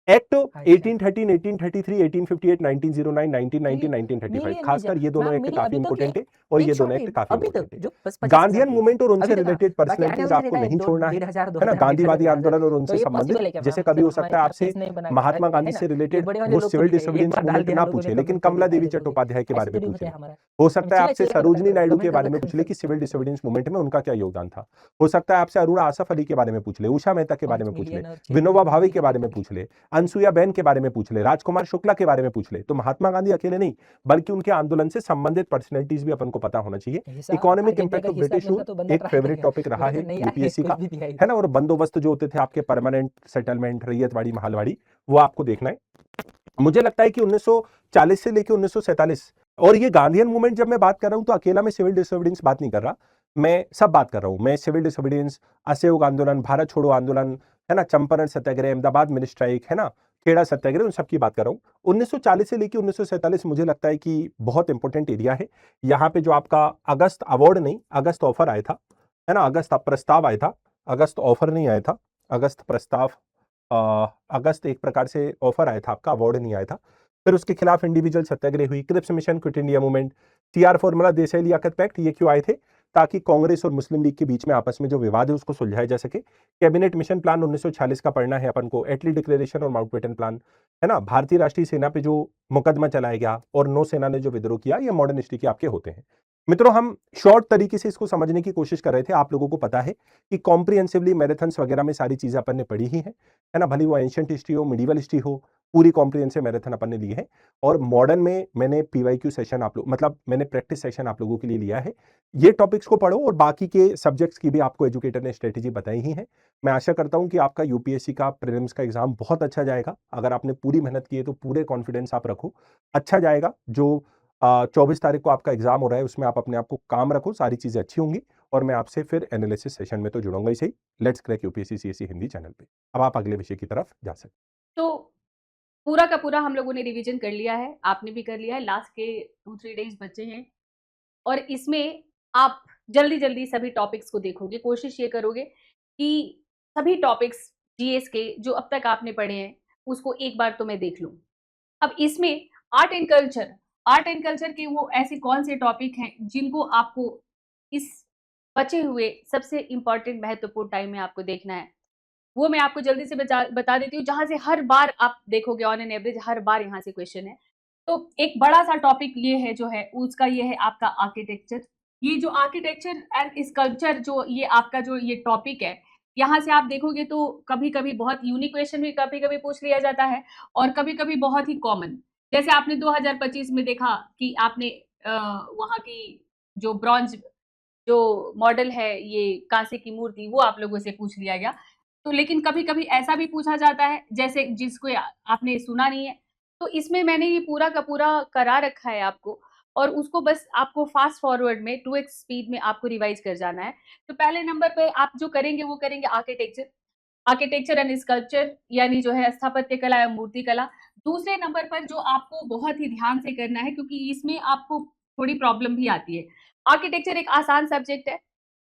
Speaker 2: एक्ट 1813, 1833, 1858, 1909, 1919, 1935, खासकर ये दोनों एक्ट काफी इंपोर्टेंट है, और ये दोनों एक्ट काफी इंपोर्टेंट है। गांधीयन मूवमेंट और उनसे रिलेटेड पर्सनैलिटीज आपको नहीं छोड़ना है ना, गांधीवादी आंदोलन और उनसे संबंधित, जैसे कभी हो सकता है आपसे महात्मा गांधी से रिलेटेड वो सिविल डिसोबीडियंस मूवमेंट ना पूछे, लेकिन कमला देवी चट्टोपाध्याय के बारे में पूछे। हो सकता है आपसे सरोजनी नायडू के बारे में पूछ ले कि सिविल डिसोबीडियंस मूवमेंट में उनका क्या योगदान था। हो सकता है आपसे अरुण आसफ अली के बारे में पूछ ले, उषा मेहता के बारे में पूछ ले, विनोबा भावे के बारे में पूछ ले, अनसुईया बेन के बारे में पूछ ले, राजकुमार शुक्ला के बारे में पूछ ले। तो महात्मा गांधी अकेले नहीं, बल्कि उनके आंदोलन से संबंधित पर्सनैलिटीज भी अपन को पता होना चाहिए। Economic impact of British rule एक फेवरेट टॉपिक रहा है यूपीएससी का, है ना। और बंदोबस्त जो होते थे आपके परमानेंट सेटलमेंट, रैयतवाड़ी, महलवाड़ी, वो आपको देखना है। मुझे लगता है कि 1940 से लेकर 1947, और ये गांधीयन मूवमेंट जब मैं बात कर रहा हूं तो अकेला मैं सिविल डिसोबीडियंस बात नहीं कर रहा, मैं सब बात कर रहा हूं। मैं सिविल डिसोबीडियंस, असहयोग आंदोलन, भारत छोड़ो आंदोलन, है ना, चंपारण सत्याग्रह, अहमदाबाद मिल स्ट्राइक, है ना, खेड़ा सत्याग्रह, उन सब की बात कर रहा हूं। 1940 से लेकर 1947 मुझे लगता है कि बहुत इंपॉर्टेंट एरिया है। यहाँ पे जो आपका अगस्त अवार्ड नहीं, अगस्त ऑफर आया था, है ना, अगस्त प्रस्ताव आया था, अगस्त ऑफर नहीं आया था, अगस्त प्रस्ताव, अगस्त एक प्रकार से ऑफर आया था आपका, अवार्ड नहीं आया था। फिर उसके खिलाफ इंडिविजुअल सत्याग्रह हुई, Cripps mission, Quit India movement, TR formula, Desai Liaquat pact, ये क्यों आए थे? ताकि कांग्रेस और मुस्लिम लीग के बीच में आपस में जो विवाद है उसको सुलझाया जा सके। कैबिनेट मिशन प्लान 1946 का पढ़ना है अपन को, एटली डिक्लेरेशन और माउंटबेटन प्लान, है ना, भारतीय राष्ट्रीय सेना पे जो मुकदमा चलाया गया और नौसेना ने जो विद्रोह किया, ये मॉडर्न हिस्ट्री के आपके होते हैं। मित्रों, हम शॉर्ट तरीके से इसको समझने की कोशिश कर रहे थे। आप लोगों को पता है कि कॉम्प्रिहेंसिवली मैराथन्स वगैरह में सारी चीजें अपन ने पढ़ी ही है ना, भले वो एंशिएंट हिस्ट्री हो, मिडिवल हिस्ट्री हो, पूरी कॉम्प्रिहेंसिव मैराथन अपन ने ली है। और मॉडर्न में मैंने पीवाईक्यू सेशन आप लोग, मतलब मैंने प्रैक्टिस सेशन आप लोगों के लिए लिया है। ये टॉपिक्स को पढ़ो, और बाकी के सब्जेक्ट्स की भी आपको एजुकेटर ने स्ट्रेटेजी बताई ही है। मैं आशा करता हूं कि आपका यूपीएससी का प्रीलिम्स का एग्जाम बहुत अच्छा जाएगा। अगर आपने पूरी मेहनत की है तो पूरे कॉन्फिडेंस आप रखो, अच्छा जाएगा। जो 24 तारीख को आपका एग्जाम हो रहा है उसमें आप अपने आप को काम रखो, सारी चीजें अच्छी होंगी। और मैं आपसे फिर एनालिसिस सेशन में तो जुड़ूंगा ही सही। Let's crack UPSC CSC Hindi channel पे। अब आप अगले विषय की तरफ जा सकते।
Speaker 3: तो पूरा का पूरा हम लोगों ने रिवीजन कर लिया है, आपने भी कर लिया है, लास्ट के 2-3 डेज बचे हैं, और इसमें आप जल्दी जल्दी सभी टॉपिक्स को देखोगे। कोशिश ये करोगे कि सभी टॉपिक्स जीएस के जो अब तक आपने पढ़े हैं उसको एक बार तो मैं देख लूं। अब इसमें आर्ट एंड कल्चर के वो ऐसे कौन से टॉपिक हैं जिनको आपको इस बचे हुए सबसे इंपॉर्टेंट महत्वपूर्ण टाइम में आपको देखना है, वो मैं आपको जल्दी से बता देती हूँ, जहां से हर बार आप देखोगे ऑन एन एवरेज हर बार यहाँ से क्वेश्चन है। तो एक बड़ा सा टॉपिक ये है जो है उसका, ये है आपका आर्किटेक्चर। ये जो आर्किटेक्चर एंड स्कल्पचर जो ये आपका जो ये टॉपिक है, यहाँ से आप देखोगे तो कभी कभी बहुत यूनिक क्वेश्चन भी कभी कभी पूछ लिया जाता है, और कभी कभी बहुत ही कॉमन। जैसे आपने 2025 में देखा कि आपने वहाँ की जो ब्रॉन्ज जो मॉडल है, ये कांसे की मूर्ति, वो आप लोगों से पूछ लिया गया। तो लेकिन कभी कभी ऐसा भी पूछा जाता है जैसे जिसको आपने सुना नहीं है, तो इसमें मैंने ये पूरा का पूरा करा रखा है आपको, और उसको बस आपको फास्ट फॉरवर्ड में 2x स्पीड में आपको रिवाइज कर जाना है। तो पहले नंबर पे आप जो करेंगे वो करेंगे आर्किटेक्चर एंड स्कल्पचर, यानी जो है स्थापत्य कला या मूर्ति कला। दूसरे नंबर पर जो आपको बहुत ही ध्यान से करना है, क्योंकि इसमें आपको थोड़ी प्रॉब्लम भी आती है। आर्किटेक्चर एक आसान सब्जेक्ट है,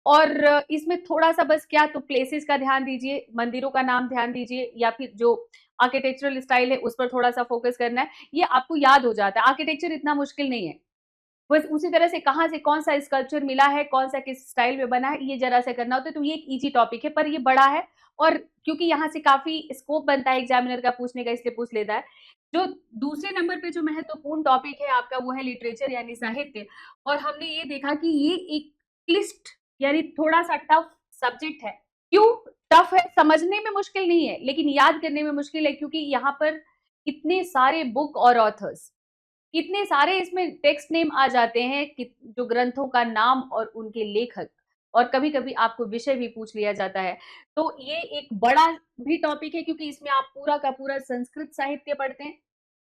Speaker 3: और इसमें थोड़ा-सा बस क्या तो प्लेसेस का ध्यान दीजिए, मंदिरों का नाम ध्यान दीजिए या फिर जो आर्किटेक्चरल स्टाइल है उस पर थोड़ा-सा फ़ोकस करना है, ये आपको याद हो जाता है। आर्किटेक्चर इतना मुश्किल नहीं है। बस उसी तरह से कहाँ से कौन-सा स्कल्पचर मिला है, कौन-सा किस स्टाइल में बना है, ये ज़रा-सा करना होता है, तो ये एक ईज़ी टॉपिक है, पर ये बड़ा है और क्योंकि यहाँ से काफ़ी स्कोप बनता है एग्ज़ामिनर का पूछने का, इसलिए पूछ लेता है। जो दूसरे नंबर पे जो महत्वपूर्ण टॉपिक है आपका, वो है लिटरेचर यानी साहित्य और हमने ये देखा कि ये एक क्लिष्ट यानी थोड़ा-सा टफ सब्जेक्ट है। क्यों टफ है? समझने में मुश्किल नहीं है, लेकिन याद करने में मुश्किल है क्योंकि यहाँ पर इतने सारे बुक और ऑथर्स इतने सारे इसमें टेक्स्ट नेम आ जाते हैं कि जो ग्रंथों का नाम और उनके लेखक और कभी-कभी आपको विषय भी पूछ लिया जाता है। तो ये एक बड़ा भी टॉपिक है क्योंकि इसमें आप पूरा का पूरा संस्कृत साहित्य पढ़ते हैं।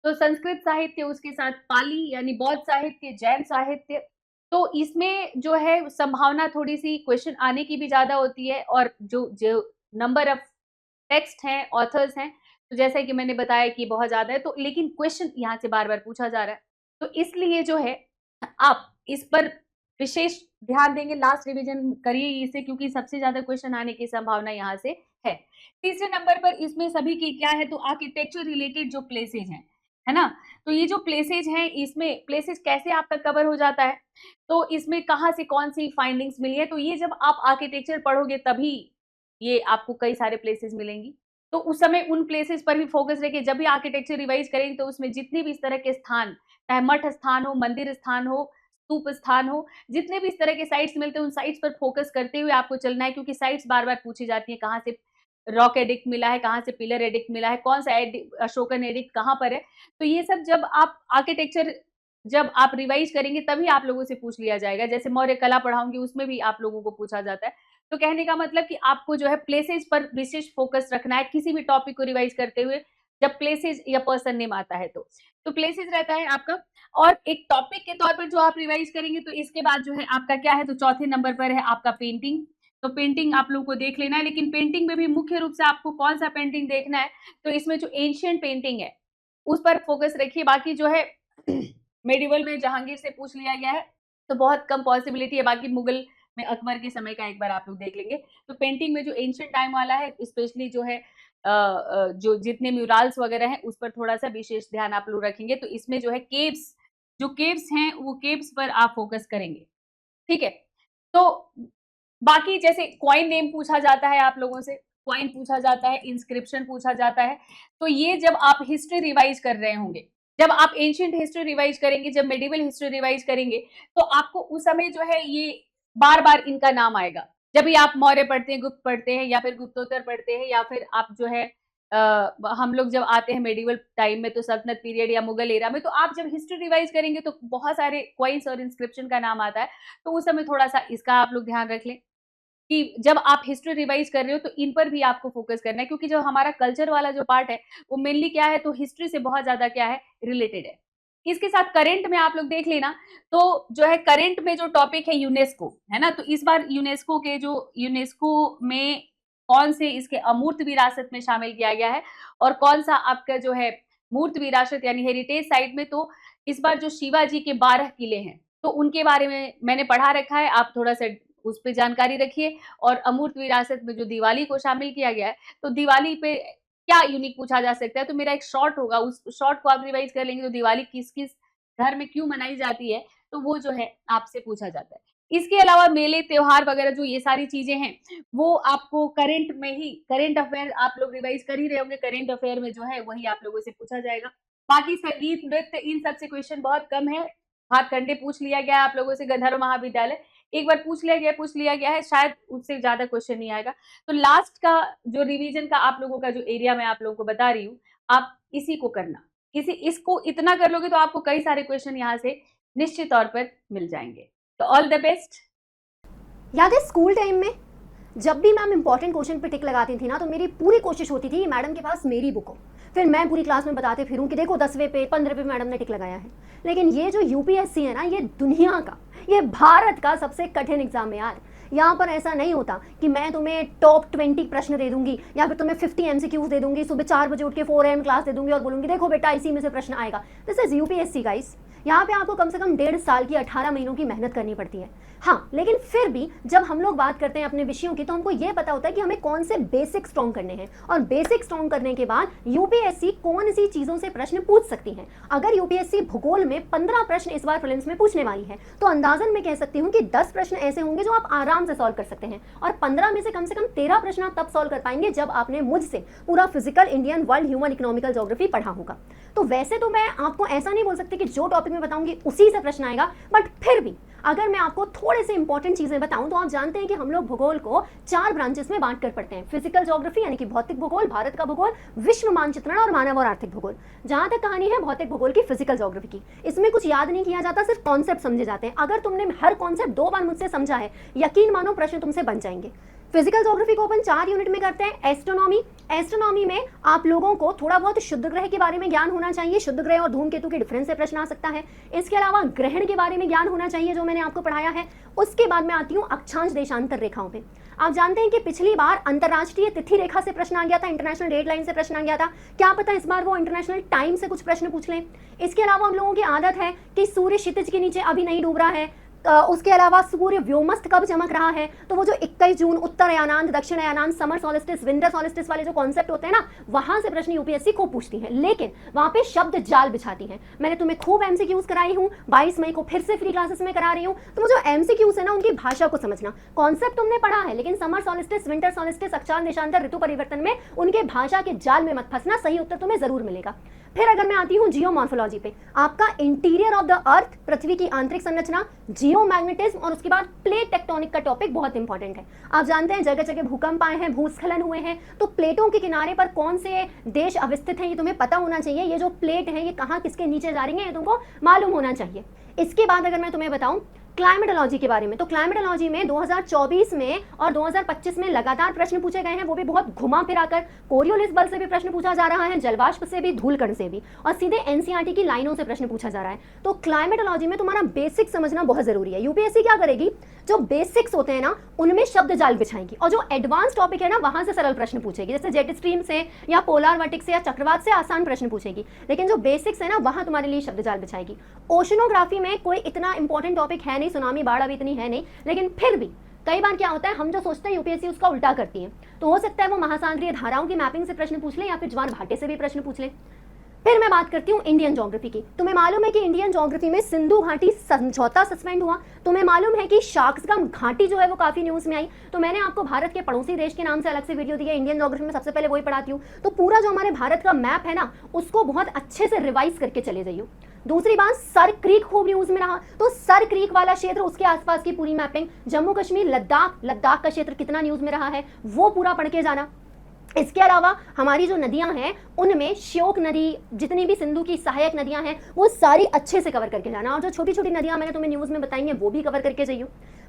Speaker 3: तो संस्कृत साहित्य, उसके साथ पाली यानी बौद्ध साहित्य, जैन साहित्य, तो इसमें जो है संभावना थोड़ी-सी क्वेश्चन आने की भी ज़्यादा होती है और जो जो नंबर ऑफ टेक्स्ट हैं, ऑथर्स हैं, तो जैसा कि मैंने बताया कि बहुत ज़्यादा है, तो लेकिन क्वेश्चन यहाँ से बार-बार पूछा जा रहा है। तो इसलिए जो है आप इस पर विशेष ध्यान देंगे, लास्ट रिवीजन करिए इसे क्योंकि सबसे ज़्यादा क्वेश्चन आने की संभावना यहाँ से है। तीसरे नंबर पर इसमें सभी की क्या है तो आर्किटेक्चर रिलेटेड जो प्लेसेस हैं, है ना? तो ये जो प्लेसेस हैं इसमें प्लेसेस कैसे आपका कवर हो जाता है, तो इसमें कहाँ से कौन-सी फाइंडिंग्स मिली है, तो ये जब आप आर्किटेक्चर पढ़ोगे तभी ये आपको कई सारे प्लेसेस मिलेंगी। तो उस समय उन प्लेसेस पर भी फोकस रखिए, जब भी आर्किटेक्चर रिवाइज करेंगे तो उसमें जितने भी इस तरह के स्थान, चाहे मठ स्थान हो, मंदिर स्थान हो, स्तूप स्थान हो, जितने भी इस तरह के साइट्स मिलते हैं उन साइट्स पर फोकस करते हुए आपको चलना है क्योंकि साइट्स बार-बार पूछी जाती हैं, कहाँ से रॉक एडिक्ट मिला है, कहाँ से पिलर एडिक्ट मिला है, कौन सा अशोकन एडिक्ट कहाँ पर है। तो ये सब जब आप रिवाइज करेंगे तभी आप लोगों से पूछ लिया जाएगा। जैसे मौर्य कला पढ़ाऊँगी उसमें भी आप लोगों को पूछा जाता है। तो कहने का मतलब कि आपको जो है प्लेसेस पर विशेष फोकस रखना है किसी भी टॉपिक को रिवाइज करते हुए जब प्लेसेस या पर्सन नेम आता है तो प्लेसेस रहता है आपका। और एक टॉपिक के तौर पर जो आप रिवाइज करेंगे तो इसके बाद जो है आपका क्या है तो चौथे नंबर पर है आपका पेंटिंग। तो पेंटिंग आप लोगों को देख लेना है, लेकिन पेंटिंग में भी मुख्य रूप से आपको कौन सा पेंटिंग देखना है तो इसमें जो एंशिएंट पेंटिंग है उस पर फोकस रखिए। बाकी जो है मेडिवल में जहांगीर से पूछ लिया गया है तो बहुत कम पॉसिबिलिटी है, बाकी मुगल में अकबर के समय का एक बार आप लोग देख लेंगे। तो पेंटिंग में जो एंशिएंट टाइम वाला है स्पेशली जो है जो जितने म्यूरल्स वगैरह हैं उस पर थोड़ा-सा विशेष ध्यान आप लोग रखेंगे। तो इसमें जो है केव्स हैं वो केव्स पर आप फोकस करेंगे, ठीक है? तो बाकी जैसे कॉइन नेम पूछा जाता है आप लोगों से, कॉइन पूछा जाता है, इंस्क्रिप्शन पूछा जाता है, तो ये जब आप हिस्ट्री रिवाइज कर रहे होंगे, जब आप एंशिएंट हिस्ट्री रिवाइज करेंगे, जब मेडिवल हिस्ट्री रिवाइज करेंगे, तो आपको उस समय जो है ये बार-बार इनका नाम आएगा। जब भी आप मौर्य पढ़ते हैं, गुप्त पढ़ते हैं या फिर गुप्तोत्तर पढ़ते हैं या फिर आप जो है हम लोग जब आते हैं मेडिवल टाइम में तो सल्तनत पीरियड या मुगल एरा में, तो आप जब हिस्ट्री रिवाइज करेंगे तो बहुत सारे कॉइन्स और इंस्क्रिप्शन का नाम आता है, तो उस समय थोड़ा-सा इसका आप लोग ध्यान रख लें कि जब आप हिस्ट्री रिवाइज कर रहे हो तो इन पर भी आपको फोकस करना है क्योंकि जो हमारा कल्चर वाला जो पार्ट है वो मेनली क्या है तो हिस्ट्री से बहुत ज्यादा क्या है रिलेटेड है। इसके साथ करंट में आप लोग देख लेना तो जो है करंट में जो टॉपिक है यूनेस्को है ना, तो इस बार यूनेस्को में कौन से इसके अमूर्त विरासत में शामिल किया गया है और कौन सा आपका जो है मूर्त विरासत यानी हेरिटेज साइट में। तो इस बार जो शिवाजी के 12 किले हैं तो उनके बारे में मैंने पढ़ा रखा है, आप थोड़ा सा उस पर जानकारी रखिए। और अमूर्त विरासत में जो दिवाली को शामिल किया गया है तो दिवाली पे क्या यूनिक पूछा जा सकता है, तो मेरा एक शॉर्ट होगा, उस शॉर्ट को आप रिवाइज कर लेंगे तो दिवाली किस किस घर में क्यों मनाई जाती है तो वो जो है आपसे पूछा जाता है। इसके अलावा मेले त्योहार वगैरह जो ये सारी चीजें हैं वो आपको करंट अफेयर आप लोग रिवाइज कर ही रहे होंगे, करंट अफेयर में जो है वही आप लोगों से पूछा जाएगा। बाकी संगीत नृत्य इन सब से क्वेश्चन बहुत कम है, हाथ कंडे पूछ लिया गया आप लोगों से, गंधर्व महाविद्यालय एक बार पूछ लिया गया है, शायद उससे ज्यादा क्वेश्चन नहीं आएगा। तो लास्ट का जो रिवीजन का आप लोगों का जो एरिया मैं आप लोगों को बता रही हूँ आप इसी को करना, इसको इतना कर लोगे तो आपको कई सारे क्वेश्चन यहाँ से निश्चित तौर पर मिल जाएंगे। तो ऑल द बेस्ट।
Speaker 4: याद है स्कूल टाइम में जब भी मैम इंपॉर्टेंट क्वेश्चन पे टिक लगाती थी ना तो मेरी पूरी कोशिश होती थी मैडम के पास मेरी बुक हो, फिर मैं पूरी क्लास में बताते फिरूं कि देखो 10वें पे 15वें पे मैडम ने टिक लगाया है। लेकिन ये जो यूपीएससी है ना, ये दुनिया का, ये भारत का सबसे कठिन एग्जाम है यार। यहाँ पर ऐसा नहीं होता कि मैं तुम्हें टॉप 20 प्रश्न दे दूंगी या फिर तुम्हें 50 MCQs दे दूंगी, सुबह 4 बजे उठ के 4 AM क्लास दे दूंगी और बोलूंगी देखो बेटा इसी में से प्रश्न आएगा। This is UPSC guys. यहाँ पे आपको कम से कम 1.5 साल की 18 महीनों की मेहनत करनी पड़ती है। हाँ, लेकिन फिर भी जब हम लोग बात करते हैं अपने विषयों की तो हमको ये पता होता है कि हमें कौन से बेसिक स्ट्रॉन्ग करने हैं, और बेसिक स्ट्रॉन्ग करने के बाद यूपीएससी कौन सी चीज़ों से प्रश्न पूछ सकती है। अगर यूपीएससी भूगोल में 15 प्रश्न इस बार प्रीलिम्स में पूछने वाली है तो अंदाजन मैं कह सकती हूँ कि 10 प्रश्न ऐसे होंगे जो आप आराम से सॉल्व कर सकते हैं, और 15 में से कम 13 प्रश्न आप तब सॉल्व कर पाएंगे जब आपने मुझसे पूरा physical Indian world human economical geography पढ़ा होगा। तो वैसे तो मैं आपको ऐसा नहीं बोल सकती कि जो टॉपिक मैं बताऊंगी उसी से प्रश्न आएगा, बट फिर भी अगर मैं आपको थोड़े से इंपॉर्टेंट चीजें बताऊं तो आप जानते हैं कि हम लोग भूगोल को 4 ब्रांचेस में बांट कर पढ़ते हैं। फिजिकल ज्योग्राफी यानी कि भौतिक भूगोल, भारत का भूगोल, विश्व मानचित्रण और मानव और आर्थिक भूगोल। जहां तक कहानी है भौतिक भूगोल की, फिजिकल ज्योग्राफी की, इसमें कुछ याद नहीं किया जाता, सिर्फ कॉन्सेप्ट समझे जाते हैं। अगर तुमने हर कॉन्सेप्ट 2 बार मुझसे समझा है, यकीन मानो प्रश्न तुमसे बन जाएंगे। फिजिकल ज्योग्राफी को अपन 4 यूनिट में करते हैं। एस्ट्रोनॉमी में आप लोगों को थोड़ा बहुत शुद्ध ग्रह के बारे में ज्ञान होना चाहिए, शुद्ध ग्रह और धूमकेतु के डिफरेंस से प्रश्न आ सकता है। इसके अलावा ग्रहण के बारे में ज्ञान होना चाहिए जो मैंने आपको पढ़ाया है। उसके बाद मैं आती हूँ अक्षांश देशांतर रेखाओं पे। आप जानते हैं कि पिछली बार अंतरराष्ट्रीय तिथि रेखा से प्रश्न आ गया था, इंटरनेशनल डेट लाइन से प्रश्न आ गया था, क्या पता इस बार वो इंटरनेशनल टाइम से कुछ प्रश्न पूछ लें। इसके अलावा हम लोगों की आदत है कि सूर्य क्षितिज के नीचे अभी नहीं डूब रहा है, उसके अलावा सूर्य व्योमस्थ कब चमक रहा है, तो वो जो 21 जून उत्तर अयानांत, दक्षिण अयानांत, समर सॉलिस्टिस, विंटर सॉलिस्टिस वाले जो कॉन्सेप्ट होते हैं ना, वहां से प्रश्न यूपीएससी को पूछती है, लेकिन वहां पे शब्द जाल बिछाती है। मैंने तुम्हें खूब एमसीक्यूज कराई हूं, 22 मई को फिर से फ्री क्लासेस में करा रही हूं। तो वो जो एमसीक्यूज है ना, उनकी भाषा को समझना। कॉन्सेप्ट तुमने पढ़ा है, लेकिन समर सॉलिस्टिस, विंटर सॉलिस्टिस, अक्षांश देशांतर, ऋतु परिवर्तन में उनके भाषा के जाल में मत फंसना, सही उत्तर तुम्हें जरूर मिलेगा। फिर अगर मैं आती हूँ जियोमॉर्फोलॉजी पे, आपका इंटीरियर ऑफ द अर्थ, पृथ्वी की आंतरिक संरचना, जियोमैग्नेटिज्म और उसके बाद प्लेट टेक्टोनिक का टॉपिक बहुत इंपॉर्टेंट है। आप जानते हैं जगह जगह भूकंप आए हैं, भूस्खलन हुए हैं, तो प्लेटों के किनारे पर कौन से देश अवस्थित हैं ये तुम्हें पता होना चाहिए। ये जो प्लेट है ये कहाँ किसके नीचे जा रही है ये तुमको मालूम होना चाहिए। इसके बाद अगर मैं तुम्हें बताऊं क्लाइमेटोलॉजी के बारे में, तो क्लाइमेटोलॉजी में 2024 में और 2025 में लगातार प्रश्न पूछे गए हैं, वो भी बहुत घुमा फिरा कर। कोरियोलिस बल से भी प्रश्न पूछा जा रहा है, जलवाष्प से भी, धूलकण से भी, और सीधे एनसीईआरटी की लाइनों से प्रश्न पूछा जा रहा है। तो क्लाइमेटोलॉजी में तुम्हारा बेसिक समझना बहुत जरूरी है। यूपीएससी क्या करेगी, जो बेसिक्स होते हैं ना उनमें शब्द जाल बिछाएगी, और जो एडवांस टॉपिक है ना वहां से सरल प्रश्न पूछेगी, जैसे जेट स्ट्रीम से या पोलार वर्टिक्स से या चक्रवात से आसान प्रश्न पूछेगी, लेकिन जो बेसिक्स है ना वहां तुम्हारे लिए शब्द जाल बिछाएगी। ओशनोग्राफी में कोई इतना इंपॉर्टेंट टॉपिक है नहीं, सुनामी बाढ़ अभी इतनी है नहीं, लेकिन फिर भी कई बार क्या होता है, हम जो सोचते हैं यूपीएससी उसका उल्टा करती है। तो हो सकता है वो महासागरीय धाराओं की मैपिंग से प्रश्न पूछ ले या फिर ज्वार भाटे से भी प्रश्न पूछ ले। फिर मैं बात करती हूँ इंडियन ज्योग्राफी की। तुम्हें मालूम है कि इंडियन ज्योग्राफी में सिंधु घाटी समझौता सस्पेंड हुआ। तुम्हें मालूम है कि शाक्सगम घाटी जो है वो काफी न्यूज में आई। तो मैंने आपको भारत के पड़ोसी देश के नाम से अलग से वीडियो दी है, इंडियन ज्योग्राफी में सबसे पहले वही पढ़ाती हूँ। तो पूरा जो हमारे भारत का मैप है ना उसको बहुत अच्छे से रिवाइज करके चले जाइए। दूसरी बात, सर क्रीक खूब न्यूज में रहा, तो सर क्रीक वाला क्षेत्र, उसके आसपास की पूरी मैपिंग, जम्मू कश्मीर, लद्दाख का क्षेत्र कितना न्यूज में रहा है वो पूरा पढ़ के जाना। इसके अलावा हमारी जो नदियां हैं उनमें श्योक नदी, जितनी भी सिंधु की सहायक नदियां हैं वो सारी अच्छे से कवर करके जाना, और जो छोटी छोटी नदियां मैंने तुम्हें न्यूज में बताई हैं वो भी कवर करके जाइए।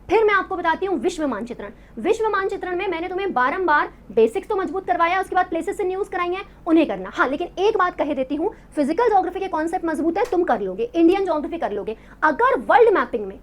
Speaker 4: फिर मैं आपको बताती हूँ विश्व मानचित्रण। विश्व मानचित्रण में मैंने तुम्हें बारंबार बेसिक्स तो मजबूत करवाया, उसके बाद प्लेसेस से न्यूज कराई हैं, उन्हें करना। हाँ, लेकिन एक बात कह देती हूँ, फिजिकल ज्योग्राफी के कॉन्सेप्ट मजबूत है, तुम कर लोगे, इंडियन ज्योग्राफी कर लोगे। अगर वर्ल्ड मैपिंग में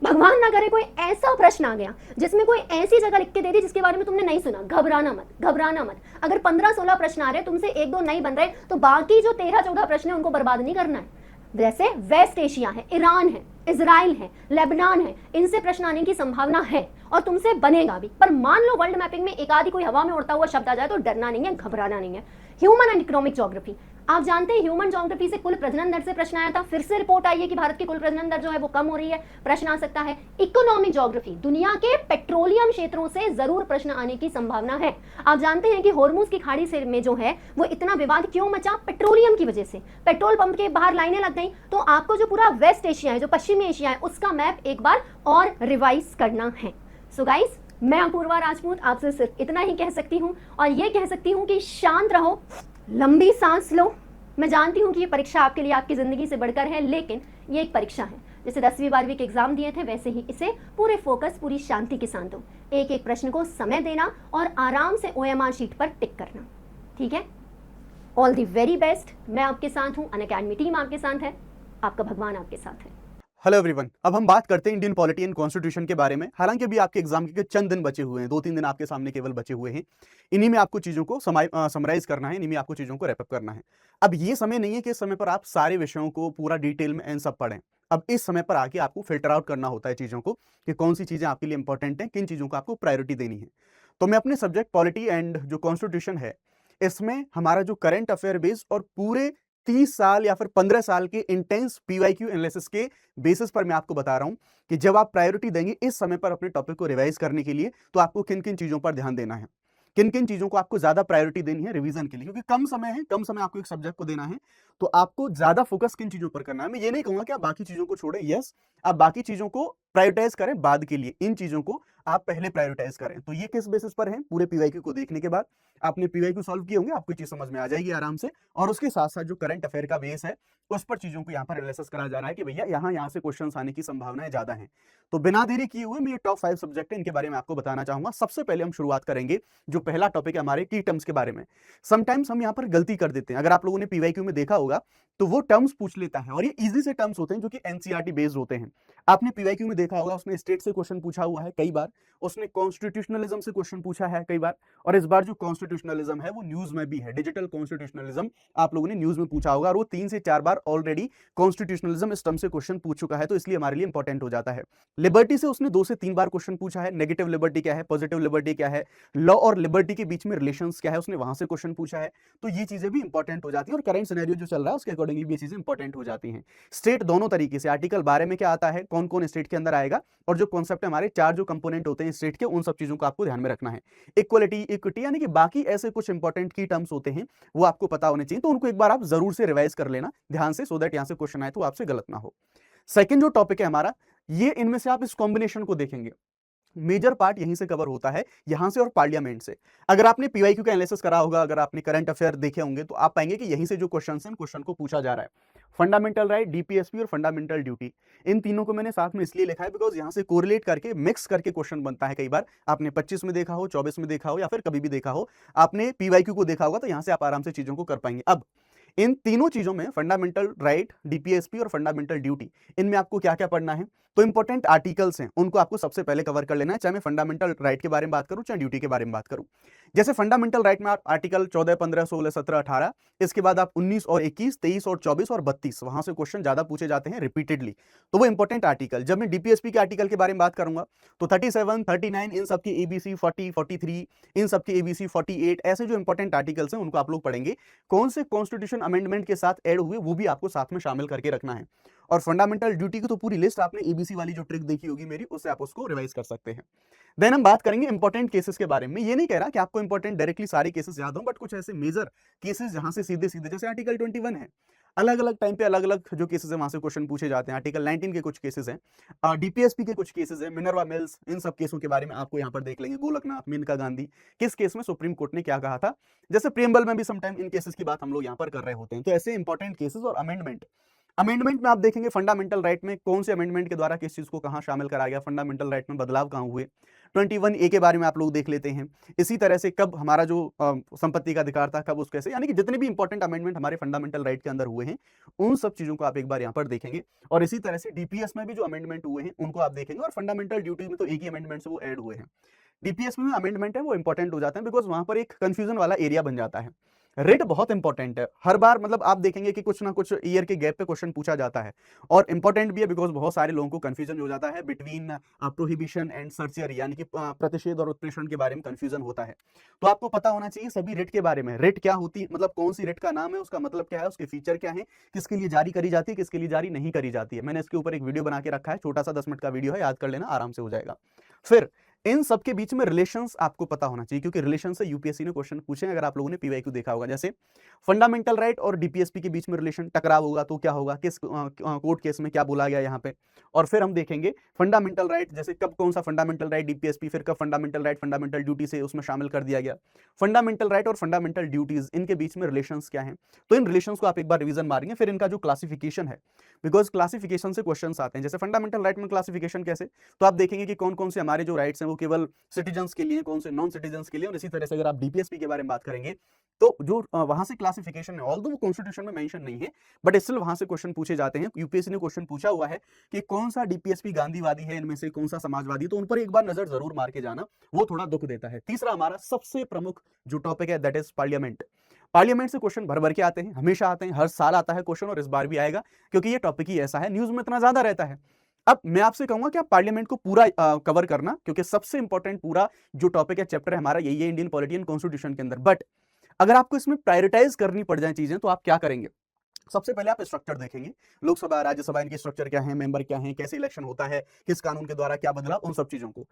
Speaker 4: भगवान ना करे कोई ऐसा प्रश्न आ गया जिसमें कोई ऐसी जगह लिख के दे दी जिसके बारे में तुमने नहीं सुना, घबराना मत, घबराना मत। अगर 15-16 प्रश्न आ रहे हैं, तुमसे 1-2 नहीं बन रहे, तो बाकी जो 13-14 प्रश्न है उनको बर्बाद नहीं करना है। जैसे वेस्ट एशिया है, ईरान है, इजराइल है, लेबनान है, इनसे प्रश्न आने की संभावना है और तुमसे बनेगा भी। पर मान लो वर्ल्ड मैपिंग में एक आदि कोई हवा में उड़ता हुआ शब्द आ जाए तो डरना नहीं है, घबराना नहीं है। ह्यूमन एंड इकोनॉमिक ज्योग्राफी, आप जानते हैं ह्यूमन ज्योग्राफी से कुल प्रजनन दर से प्रश्न आया था, फिर से रिपोर्ट आई है कि भारत की कुल प्रजनन दर जो है वो कम हो रही है, प्रश्न आ सकता है। इकोनॉमिक ज्योग्राफी, दुनिया के पेट्रोलियम क्षेत्रों से जरूर प्रश्न आने की संभावना है। आप जानते हैं कि हॉर्मुज की खाड़ी से में जो है वो इतना विवाद क्यों मचा, पेट्रोलियम की वजह से। पेट्रोल पंप के बाहर लाइनें लग गई। तो आपको जो पूरा वेस्ट एशिया है, जो पश्चिमी एशिया है, उसका मैप एक बार और रिवाइज करना है। सो गाइस, मैं अपूर्वा राजपूत आपसे सिर्फ इतना ही कह सकती हूँ, और ये कह सकती हूँ कि शांत रहो, लंबी सांस लो। मैं जानती हूँ कि ये परीक्षा आपके लिए आपकी जिंदगी से बढ़कर है, लेकिन ये एक परीक्षा है। जैसे 10वीं 12वीं के एग्जाम दिए थे वैसे ही इसे पूरे फोकस, पूरी शांति के साथ दो। एक एक प्रश्न को समय देना और आराम से OMR शीट पर टिक करना, ठीक है। All the very best. मैं आपके साथ हूँ, अनअकैडमी टीम आपके साथ है, आपका भगवान आपके साथ है।
Speaker 5: हेलो एवरीवन, अब हम बात करते हैं इंडियन पॉलिटी एंड कॉन्स्टिट्यूशन के बारे में। हालांकि अभी आपके एग्जाम के चंद दिन बचे हुए हैं, 2-3 दिन आपके सामने केवल बचे हुए हैं। इन्हीं में आपको चीज़ों को समराइज करना है, इन्हीं में आपको चीज़ों को रैपअप करना है। अब ये समय नहीं है कि इस समय पर आप सारे विषयों को पूरा डिटेल में एंड सब पढ़ें। अब इस समय पर आके आपको फिल्टर आउट करना होता है चीज़ों को कि कौन सी चीज़ें आपके लिए इंपॉर्टेंट हैं, किन चीज़ों को आपको प्रायोरिटी देनी है। तो मैं अपने सब्जेक्ट पॉलिटी एंड जो कॉन्स्टिट्यूशन है, इसमें हमारा जो करंट अफेयर बेस्ड और पूरे 30 साल या फिर 15 साल के इंटेंस पीवाईक्यू एनालिसिस के बेसिस पर मैं आपको बता रहा हूं कि जब आप प्रायोरिटी देंगे इस समय पर अपने टॉपिक को रिवाइज करने के लिए, तो आपको किन किन चीज़ों पर ध्यान देना है, किन किन चीज़ों को आपको ज़्यादा प्रायोरिटी देनी है रिवीजन के लिए, क्योंकि कम समय है, कम समय आपको एक सब्जेक्ट को देना है, तो आपको ज़्यादा फोकस किन चीज़ों पर करना है। मैं ये नहीं कहूँगा कि आप बाकी चीज़ों को छोड़ें, यस आप बाकी चीज़ों को प्रायोरिटाइज करें बाद के लिए, इन चीज़ों को आप पहले प्रायोरिटाइज करें। तो ये किस बेसिस पर है, पूरे पीवाईक्यू को देखने के बाद आपने पीवाईक्यू सॉल्व किए होंगे, आपको चीज़ समझ में आ जाएगी आराम से, और उसके साथ साथ जो करंट अफेयर का बेस है उस पर चीज़ों को यहाँ पर एनालिसिस करा जा रहा है कि भैया यहाँ से क्वेश्चंस आने की संभावनाएं ज़्यादा हैं। तो बिना देरी किए हुए मैं ये टॉप 5 सब्जेक्ट है इनके बारे में आपको बताना चाहूंगा। सबसे पहले हम शुरुआत करेंगे जो पहला टॉपिक है हमारे की टर्म्स के बारे में। समटाइम्स हम यहाँ पर गलती कर देते हैं, अगर आप लोगों ने पीवाईक्यू में देखा होगा तो वो टर्म्स पूछ लेता है, और ये इजी से टर्म्स होते हैं जो कि एनसीईआरटी बेस्ड होते हैं। आपने पीवाईक्यू में देखा होगा उसने स्टेट से क्वेश्चन पूछा हुआ है कई बार, उसने कॉन्स्टिट्यूशनलिज्म से क्वेश्चन पूछा है कई बार, और इस बार जो कॉन्स्टिट्यूशनलिज्म है वो न्यूज में भी है, डिजिटल कॉन्स्टिट्यूशनलिज्म आप लोगों ने न्यूज में पूछा होगा, और वो 3 से 4 बार ऑलरेडी कॉन्स्टिट्यूशनलिज्म इस टर्म से क्वेश्चन पूछ चुका है, तो इसलिए हमारे लिए इंपॉर्टेंट हो जाता है। लिबर्टी से उसने 2 से 3 बार क्वेश्चन पूछा है, नेगेटिव लिबर्टी क्या है, पॉजिटिव लिबर्टी क्या है, लॉ और लिबर्टी के बीच में रिलेशंस क्या है, उसने वहां से क्वेश्चन पूछा है, तो ये चीजें भी इंपॉर्टेंट हो जाती है, और करंट सिनेरियो जो चल रहा है उसके अकॉर्डिंगली भी ये चीजें इंपॉर्टेंट हो जाती हैं। स्टेट दोनों तरीके से, आर्टिकल 12 में क्या आता है, कौन कौन स्टेट के अंदर आएगा, और जो कॉन्सेप्ट है हमारे 4 जो कंपोनेंट होते हैं स्टेट के, उन सब चीजों को आपको ध्यान में रखना है। इक्वलिटी, इक्विटी, यानी कि बाकी ऐसे कुछ इंपॉर्टेंट की टर्म्स होते हैं वो आपको पता होने चाहिए, तो उनको एक बार आप जरूर से रिवाइज कर लेना ध्यान से, सो दैट यहां से क्वेश्चन आए तो आपसे गलत ना हो। सेकंड जो टॉपिक है हमारा, ये इनमें से आप इस कॉम्बिनेशन को देखेंगे, मेजर पार्ट यहीं से कवर होता है, यहां से और पार्लियामेंट से। अगर आपने पीवाईक्यू का एनालिसिस करा होगा, अगर आपने करंट अफेयर देखे होंगे, तो आप पाएंगे कि यहीं से जो क्वेश्चन है क्वेश्चन को पूछा जा रहा है। फंडामेंटल राइट, डीपीएसपी और फंडामेंटल ड्यूटी, इन तीनों को मैंने साथ में इसलिए लिखा है बिकॉज यहां से कोरिलेट करके मिक्स करके क्वेश्चन बनता है। कई बार आपने 25 में देखा हो, 24 में देखा हो, या फिर कभी भी देखा हो, आपने पीवाईक्यू को देखा होगा, तो यहां से आप आराम से चीजों को कर पाएंगे। अब इन तीनों चीजों में, फंडामेंटल राइट, डीपीएसपी और फंडामेंटल ड्यूटी, इनमें आपको क्या क्या पढ़ना है, तो इंपॉर्टेंट आर्टिकल्स हैं उनको आपको सबसे पहले कवर कर लेना है, चाहे मैं फंडामेंटल राइट के बारे में बात करूं चाहे ड्यूटी के बारे में बात करूं। जैसे फंडामेंटल राइट में आप आर्टिकल 14, 15, 16, 17, 18, इसके बाद आप 19 और 21, 23 और 24 और 32, वहां से क्वेश्चन ज्यादा पूछे जाते हैं रिपीटेडली, तो वो इंपॉर्टेंट आर्टिकल। जब मैं डीपीएसपी के आर्टिकल के बारे में बात करूंगा तो 37, 39, इन सबकी एबीसी, 40, 43, इन सबकी एबीसी, 48, ऐसे जो इंपॉर्टेंट आर्टिकल्स हैं उनको आप लोग पढ़ेंगे। कौन से कॉन्स्टिट्यूशन अमेंडमेंट के साथ ऐड हुए वो भी आपको साथ में शामिल करके रखना है। और फंडामेंटल ड्यूटी की तो पूरी लिस्ट आपने एबीसी वाली जो ट्रिक देखी होगी मेरी, उससे आप उसको रिवाइज कर सकते हैं। देन हम बात करेंगे इंपॉर्टेंट केसेस के बारे में। ये नहीं कह रहा कि आपको इंपॉर्टेंट डायरेक्टली सारे केसेस याद हो, बट कुछ ऐसे मेजर केसेस जहां से सीधे सीधे, जैसे आर्टिकल 21 है, अलग अलग टाइम पे अलग अलग जो केसेस है वहां से क्वेश्चन पूछे जाते हैं। आर्टिकल 19 के कुछ केसेस हैं, डीपीएसपी के कुछ केसेस हैं, मिनर्वा मिल्स, इन सब केसों के बारे में आपको यहाँ पर देख लेंगे। गोलकनाथ, मेनका गांधी, किस केस में सुप्रीम कोर्ट ने क्या कहा था, जैसे प्रियम्बल में भी समटाइम इन केसेस की बात हम लोग यहाँ पर कर रहे होते हैं। तो ऐसे इंपॉर्टेंट केसेस और अमेंडमेंट, अमेंडमेंट में आप देखेंगे फंडामेंटल राइट में कौन से अमेंडमेंट के द्वारा किस चीज को कहां शामिल करा गया, फंडामेंटल राइट में बदलाव कहां हुए। 21A के बारे में आप लोग देख लेते हैं। इसी तरह से कब हमारा जो संपत्ति का अधिकार था, कब उसके, यानी कि जितने भी इंपॉर्टेंट अमेंडमेंट हमारे फंडामेंटल राइट के अंदर हुए हैं उन सब चीजों को आप एक बार यहाँ पर देखेंगे। और इसी तरह से डीपीएस में भी जो अमेंडमेंट हुए हैं उनको आप देखेंगे, और फंडामेंटल ड्यूटी में तो एक ही अमेंडमेंट से वो ऐड हुए हैं। डीपीएस में अमेंडमेंट है वो इंपॉर्टेंट हो जाते हैं बिकॉज वहां पर एक कंफ्यूजन वाला एरिया बन जाता है। रेट बहुत इंपॉर्टेंट है, हर बार मतलब आप देखेंगे कि कुछ ना कुछ ईयर के गैप पे क्वेश्चन पूछा जाता है, और इंपॉर्टेंट भी है बिकॉज बहुत सारे लोगों को कंफ्यूजन हो जाता है बिटवीन प्रोहिबिशन एंड सर्चियरी, यानी कि प्रतिषेध और उत्प्रेषण के बारे में कंफ्यूजन होता है। तो आपको पता होना चाहिए सभी रेट के बारे में, रेट क्या होती है, मतलब कौन सी रेट का नाम है, उसका मतलब क्या है, उसके फीचर क्या है, किसके लिए जारी करी जाती है, किसके लिए जारी नहीं करी जाती है। मैंने इसके ऊपर एक वीडियो बना के रखा है, छोटा सा 10 मिनट का वीडियो है, याद कर लेना, आराम से हो जाएगा। फिर इन सब के बीच में रिलेशंस आपको पता होना चाहिए, क्योंकि रिलेशन से यूपीएससी ने क्वेश्चन पूछे, अगर आप लोगों ने पीवाईक्यू देखा होगा। जैसे फंडामेंटल राइट और डीपीएसपी के बीच में रिलेशन, टकराव होगा तो क्या होगा, किस कोर्ट केस में क्या बोला गया यहाँ पे। और फिर हम देखेंगे फंडामेंटल राइट, जैसे कब कौन सा फंडामेंटल राइट डीपीएसपी, फिर कब फंडामेंटल राइट फंडामेंटल ड्यूटी से उसमें शामिल कर दिया गया। फंडामेंटल राइट और फंडामेंटल ड्यूटीज, इनके बीच में रिलेशंस क्या है, तो इन रिलेशंस को आप एक बार रिवीजन मारेंगे। फिर इनका जो क्लासिफिकेशन है, बिकॉज क्लासिफिकेशन से क्वेश्चंस आते हैं। जैसे फंडामेंटल राइट में क्लासिफिकेशन कैसे, तो आप देखेंगे कि कौन कौन से हमारे जो राइट्स हैं वो केवल सिटीजन्स के लिए, कौन से नॉन सिटीजन्स के लिए। और इसी तरह से अगर आप डीपीएसपी के बारे में बात करेंगे तो जो वहां से क्लासिफिकेशन है, ऑल्दो वो कॉन्स्टिट्यूशन में मेंशन नहीं है, बट स्टिल वहां से क्वेश्चन पूछे जाते हैं। यूपीएससी ने क्वेश्चन पूछा हुआ है कि कौन सा डीपीएसपी गांधीवादी है, इनमें से कौन सा समाजवादी, तो उन पर एक बार नजर जरूर मार के जाना, वो थोड़ा दुख देता है। तीसरा हमारा सबसे प्रमुख जो टॉपिक है दैट इज पार्लियामेंट। पार्लियामेंट से क्वेश्चन भर भर के आते हैं, हमेशा आते हैं, हर साल आता है क्वेश्चन और इस बार भी आएगा, क्योंकि ये टॉपिक ही ऐसा है, न्यूज में इतना ज्यादा रहता है। अब मैं आपसे कहूंगा कि आप पार्लियामेंट को पूरा कवर करना, क्योंकि सबसे इंपॉर्टेंट पूरा जो टॉपिक है, चैप्टर है हमारा, यही है इंडियन पॉलिटी एंड कॉन्स्टिट्यूशन के अंदर। बट अगर आपको इसमें प्रायोरिटाइज करनी पड़ जाए चीजें, तो आप क्या करेंगे? सबसे पहले आप स्ट्रक्चर देखेंगे, लोकसभा राज्यसभा इनके स्ट्रक्चर क्या है, मेंबर क्या है, कैसे इलेक्शन होता है, किस कानून के द्वारा क्या बदलाव, उन सब चीजों को।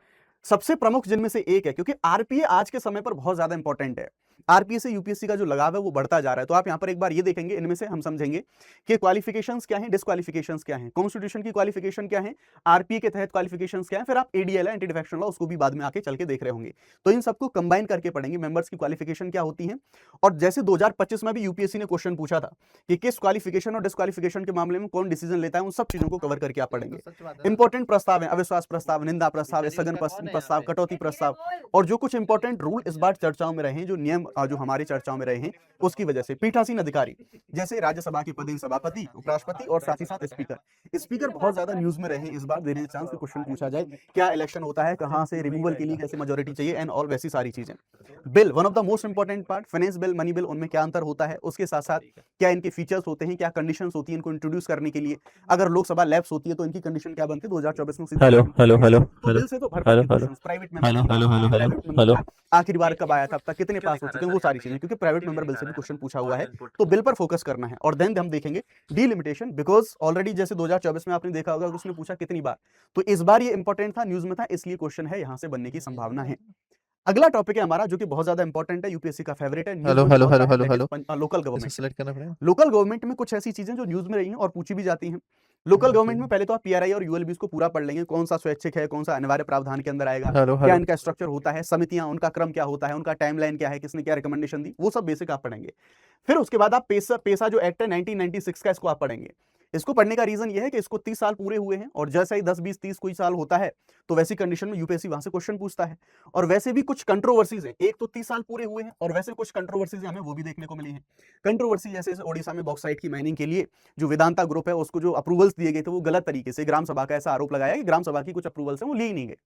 Speaker 5: सबसे प्रमुख जिनमें से एक है, क्योंकि आरपीए आज के समय पर बहुत ज्यादा इंपॉर्टेंट है, आरपीए से यूपीएससी का जो लगाव है वो बढ़ता जा रहा है। तो आप यहां पर एक बार ये देखेंगे, इनमें से हम समझेंगे कि क्वालिफिकेशंस क्या हैं, डिस्क्वालिफिकेशंस क्या हैं, कॉन्स्टिट्यूशन की क्वालिफिकेशन क्या है, आरपीए के तहत क्वालिफिकेशंस क्या है, फिर आप एडीएल एंटी डिफेक्शन लॉ उसको भी बाद में आके चल के देख रहे होंगे। तो इन सबको कंबाइन करके पढ़ेंगे, मेंबर्स की क्वालिफिकेशन क्या होती है। और जैसे 2025 में भी यूपीएससी ने क्वेश्चन पूछा था कि किस क्वालिफिकेशन और डिस्क्वालिफिकेशन के मामले में कौन डिसीजन लेता है, उन सब चीजों को कवर करके आप पढ़ेंगे। इंपॉर्टेंट प्रस्ताव है, अविश्वास प्रस्ताव, निंदा प्रस्ताव, स्थगन प्रस्ताव, कटौती प्रस्ताव, और जो कुछ इंपॉर्टेंट रूल इस बार चर्चाओं में रहे हैं, जो नियम जो हमारी चर्चाओं में रहे हैं, उसकी वजह से पीठासीन अधिकारी जैसे राज्यसभा के पदेन सभापति, उपराष्ट्रपति और साथ ही साथ स्पीकर बहुत ज्यादा न्यूज में रहे इस बार। देने चांस क्वेश्चन पूछा जाए, क्या इलेक्शन होता है, कहां से रिमूवल के लिए कैसे मेजोरिटी चाहिए एंड ऑल वैसी सारी चीजें। Bill, one of the most important part, finance bill, money bill, उनमें क्या अंतर होता है, उसके साथ साथ क्या इनके फीचर्स होते हैं, क्या कंडीशंस होती है इनको इंट्रोड्यूस करने के लिए, अगर लोकसभा लैप्स होती है तो इनकी कंडीशन क्या बनती है 2024 में।
Speaker 6: हेलो हेलो हेलो
Speaker 5: तो बिल से तो भरपूर क्वेश्चंस, प्राइवेट मेंबर आखिरी बार कब आया था, अब तक कितने पास हो चुके हैं, वो सारी चीजें, क्योंकि प्राइवेट मेंबर बिल से भी क्वेश्चन पूछा हुआ है, तो बिल पर फोकस करना है। और देन हम देखेंगे डीलिमिटेशन, बिकॉज ऑलरेडी जैसे 2024 में आपने देखा होगा उसने पूछा कितनी बार, तो इस बार ये इंपॉर्टेंट था, न्यूज में था, इसलिए क्वेश्चन है, यहां से बनने की संभावना है। अगला टॉपिक है हमारा जो कि बहुत ज्यादा इंपॉर्टेंट है, यूपीएससी का फेवरेट है,
Speaker 6: hello hello hello hello hello
Speaker 5: local government.
Speaker 6: Select करना पड़ेगा।
Speaker 5: लोकल गवर्नमेंट में कुछ ऐसी चीजें जो न्यूज में रही हैं और पूछी भी जाती हैं। लोकल गवर्नमेंट में पहले तो आप पीआरआई और यूएलबी को पूरा पढ़ लेंगे, कौन सा स्वैच्छिक है, कौन सा अनिवार्य प्रावधान के अंदर आएगा,
Speaker 6: हेलो
Speaker 5: क्या
Speaker 6: हेलो
Speaker 5: इनका स्ट्रक्चर होता है, समितियां, उनका क्रम क्या होता है, उनका टाइमलाइन क्या है, किसने क्या रिकमेंडेशन दी, वो सब बेसिक आप पढ़ेंगे। फिर उसके बाद आप पेशा जो एक्ट है 1996 का, इसको आप पढ़ेंगे। इसको पढ़ने का रीजन ये है कि इसको 30 साल पूरे हुए हैं, और जैसे ही 10, 20, 30 कोई साल होता है तो वैसी कंडीशन में यूपीएससी वहां से क्वेश्चन पूछता है। और वैसे भी कुछ कंट्रोवर्सीज है, एक तो 30 साल पूरे हुए हैं, और वैसे कुछ कंट्रोवर्सीज हमें वो भी देखने को मिली है। कंट्रोवर्सी जैसे ओडिशा में बॉक्साइट की माइनिंग के लिए जो वेदांता ग्रुप है, उसको जो अप्रूवल्स दिए गए थे वो गलत तरीके से, ग्राम सभा का ऐसा आरोप लगाया कि ग्राम सभा की कुछ अप्रूवल्स हैं वो लिए ही नहीं गए।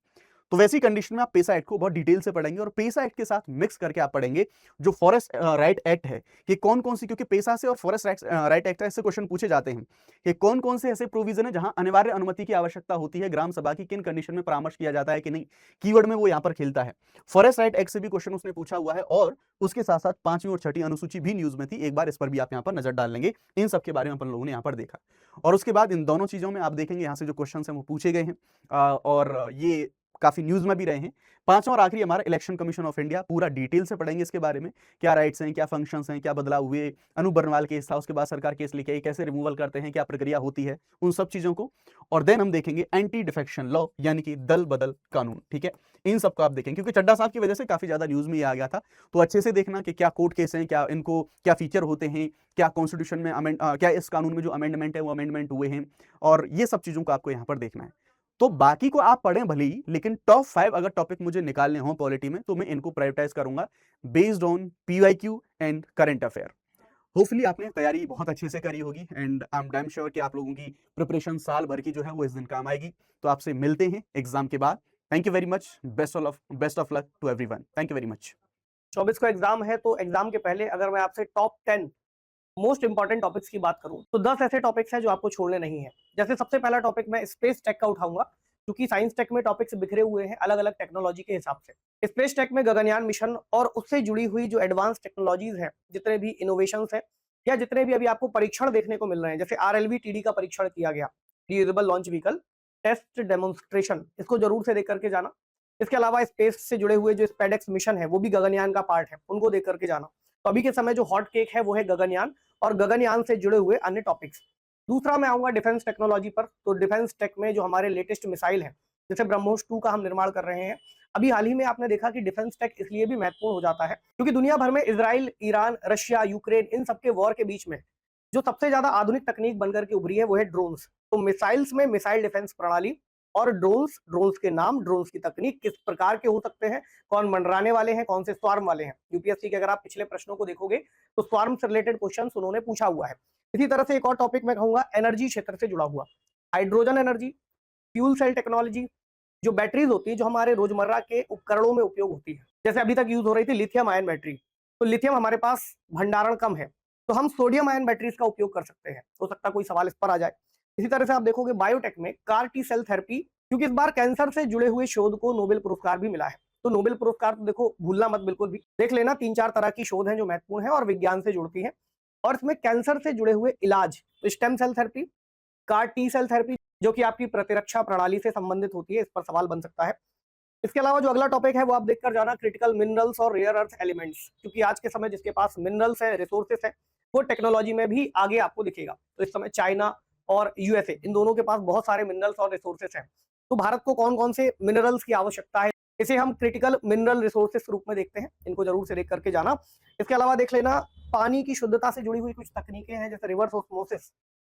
Speaker 5: तो वैसी कंडीशन में आप पेसा एक्ट को बहुत डिटेल से पढ़ेंगे, और पेसा एक्ट के साथ मिक्स करके आप पढ़ेंगे जो फॉरेस्ट राइट एक्ट है कि कौन कौन सी, क्योंकि पेसा से और फॉरेस्ट राइट एक्ट से क्वेश्चन पूछे जाते हैं कि कौन कौन से ऐसे प्रोविजन है जहां अनिवार्य अनुमति की आवश्यकता होती है, ग्राम सभा की किन कंडीशन में परामर्श किया जाता है कि नहीं, कीवर्ड में वो यहां पर खेलता है। फॉरेस्ट राइट एक्ट से भी क्वेश्चन उसने पूछा हुआ है, और उसके साथ साथ 5वीं और 6वीं अनुसूची भी न्यूज में थी, एक बार इस पर भी आप यहाँ पर नजर डाल लेंगे। इन सब के बारे में अपन लोगों ने यहाँ पर देखा, और उसके बाद इन दोनों चीजों में आप देखेंगे यहाँ से जो क्वेश्चन है वो पूछे गए हैं, और ये काफी न्यूज में भी रहे हैं। 5वां और आखिरी हमारा इलेक्शन कमीशन ऑफ इंडिया, पूरा डिटेल से पढ़ेंगे इसके बारे में, क्या राइट्स हैं, क्या फंक्शंस हैं, क्या बदलाव हुए, अनूप बर्नवाल केस था, उसके बाद सरकार केस लेके आई, कैसे रिमूवल करते हैं, क्या प्रक्रिया होती है, उन सब चीजों को। और देन हम देखेंगे एंटी डिफेक्शन लॉ, यानी कि दल बदल कानून, ठीक है। इन सबको आप देखेंगे, क्योंकि चड्डा साहब की वजह से काफी ज्यादा न्यूज में ये आ गया था, तो अच्छे से देखना कि क्या कोर्ट केस हैं, क्या इनको क्या फीचर होते हैं, क्या कॉन्स्टिट्यूशन में क्या इस कानून में जो अमेंडमेंट है वो अमेंडमेंट हुए हैं, और ये सब चीजों को आपको यहाँ पर देखना है। तो बाकी को आप पढ़ें भले ही, लेकिन टॉप 5 अगर टॉपिक मुझे निकालने हो पॉलिटी में, तो मैं इनको प्रायोरिटाइज करूंगा based on PYQ and current affair. Hopefully आपने तैयारी बहुत अच्छे से करी होगी, and I am damn sure कि आप लोगों की प्रिपरेशन साल भर की जो है वो इस दिन काम आएगी। तो आपसे मिलते हैं एग्जाम के बाद। Thank you very much, best of luck to everyone, thank you very much.
Speaker 7: 24 का एग्जाम है, तो एग्जाम के पहले अगर मैं आपसे टॉप 10 मोस्ट इंपॉर्टेंट टॉपिक्स की बात करूं, तो 10 ऐसे टॉपिक्स हैं जो आपको छोड़ने नहीं है। जैसे सबसे पहला टॉपिक मैं स्पेस टेक का उठाऊंगा, क्योंकि साइंस टेक में टॉपिक्स बिखरे हुए हैं अलग अलग टेक्नोलॉजी के हिसाब से। स्पेस टेक में गगनयान मिशन और उससे जुड़ी हुई जो एडवांस टेक्नोलॉजीज हैं, जितने भी इनोवेशंस हैं, या जितने भी अभी आपको परीक्षण देखने को मिल रहे हैं, जैसे RLV-TD का परीक्षण किया गया, reusable launch vehicle test demonstration, इसको जरूर से देख करके जाना। इसके अलावा स्पेस से जुड़े हुए जो स्पेडेक्स मिशन है वो भी गगनयान का पार्ट है, उनको देख करके जाना। तो अभी के समय जो हॉट केक है वो है गगनयान, और गगनयान से जुड़े हुए अन्य टॉपिक्स। दूसरा मैं आऊंगा डिफेंस टेक्नोलॉजी पर। तो डिफेंस टेक में जो हमारे लेटेस्ट मिसाइल है, जैसे ब्रह्मोस 2 का हम निर्माण कर रहे हैं, अभी हाल ही में आपने देखा कि डिफेंस टेक इसलिए भी महत्वपूर्ण हो जाता है क्योंकि दुनिया भर में इजराइल, ईरान, रशिया, यूक्रेन, इन सबके वॉर के बीच में जो सबसे ज्यादा आधुनिक तकनीक बनकर के उभरी है वो है ड्रोन्स। तो मिसाइल्स में मिसाइल डिफेंस प्रणाली और ड्रोन्स के नाम, ड्रोन्स की तकनीक किस प्रकार के हो सकते हैं, कौन मंडराने वाले हैं, कौन से स्वार्म वाले हैं। यूपीएससी के अगर आप पिछले प्रश्नों को देखोगे तो स्वार्म से रिलेटेड क्वेश्चन उन्होंने पूछा हुआ है। इसी तरह से एक और टॉपिक मैं कहूंगा एनर्जी क्षेत्र से जुड़ा हुआ, hydrogen energy, fuel cell technology, जो बैटरीज होती है जो हमारे रोजमर्रा के उपकरणों में उपयोग होती है, जैसे अभी तक यूज हो रही थी लिथियम आयन बैटरी, तो लिथियम हमारे पास भंडारण कम है, तो हम सोडियम आयन बैटरीज का उपयोग कर सकते हैं। हो सकता है कोई सवाल इस पर आ जाए। इसी तरह से आप देखोगे बायोटेक में कार टी सेल थेरेपी, क्योंकि इस बार कैंसर से जुड़े हुए शोध को नोबेल पुरस्कार भी मिला है। तो नोबेल पुरस्कार तो देखो भूलना मत बिल्कुल भी, देख लेना 3-4 तरह की शोध हैं जो महत्वपूर्ण है और विज्ञान से जुड़ती हैं, और इसमें कैंसर से जुड़े हुए इलाज, तो stem cell therapy, car T cell therapy जो कि आपकी प्रतिरक्षा प्रणाली से संबंधित होती है, इस पर सवाल बन सकता है। इसके अलावा जो अगला टॉपिक है वो आप देखकर जाना, क्रिटिकल मिनरल्स और रेयर अर्थ एलिमेंट्स, क्योंकि आज के समय जिसके पास मिनरल्स है, रिसोर्सेस है, वो टेक्नोलॉजी में भी आगे आपको दिखेगा। तो इस समय चाइना और यूएसए, इन दोनों के पास बहुत सारे मिनरल्स और रिसोर्सेस हैं। तो भारत को कौन कौन से मिनरल्स की आवश्यकता है, इसे हम क्रिटिकल मिनरल रिसोर्सेस रूप में देखते हैं, इनको जरूर से देख करके जाना। इसके अलावा देख लेना पानी की शुद्धता से जुड़ी हुई कुछ तकनीकें हैं, जैसे रिवर्स ऑस्मोसिस,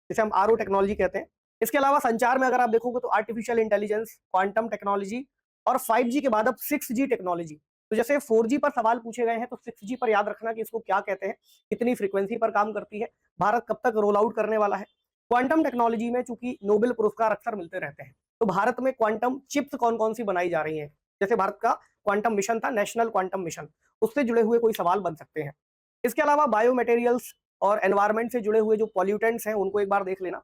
Speaker 7: जिसे हम आरओ टेक्नोलॉजी कहते हैं। इसके अलावा संचार में अगर आप देखोगे तो आर्टिफिशियल इंटेलिजेंस, क्वांटम टेक्नोलॉजी और 5G के बाद अब 6G टेक्नोलॉजी। तो जैसे 4G पर सवाल पूछे गए हैं, तो 6G पर याद रखना कि इसको क्या कहते हैं, कितनी फ्रीक्वेंसी पर काम करती है, भारत कब तक रोल आउट करने वाला है। क्वांटम टेक्नोलॉजी में चूंकि नोबेल पुरस्कार अक्सर मिलते रहते हैं, तो भारत में क्वांटम चिप्स कौन कौन सी बनाई जा रही हैं, जैसे भारत का क्वांटम मिशन था, नेशनल क्वांटम मिशन, उससे जुड़े हुए कोई सवाल बन सकते हैं। इसके अलावा बायो मटेरियल्स और एनवायरमेंट से जुड़े हुए जो पॉल्यूटेंट्स हैं, उनको एक बार देख लेना।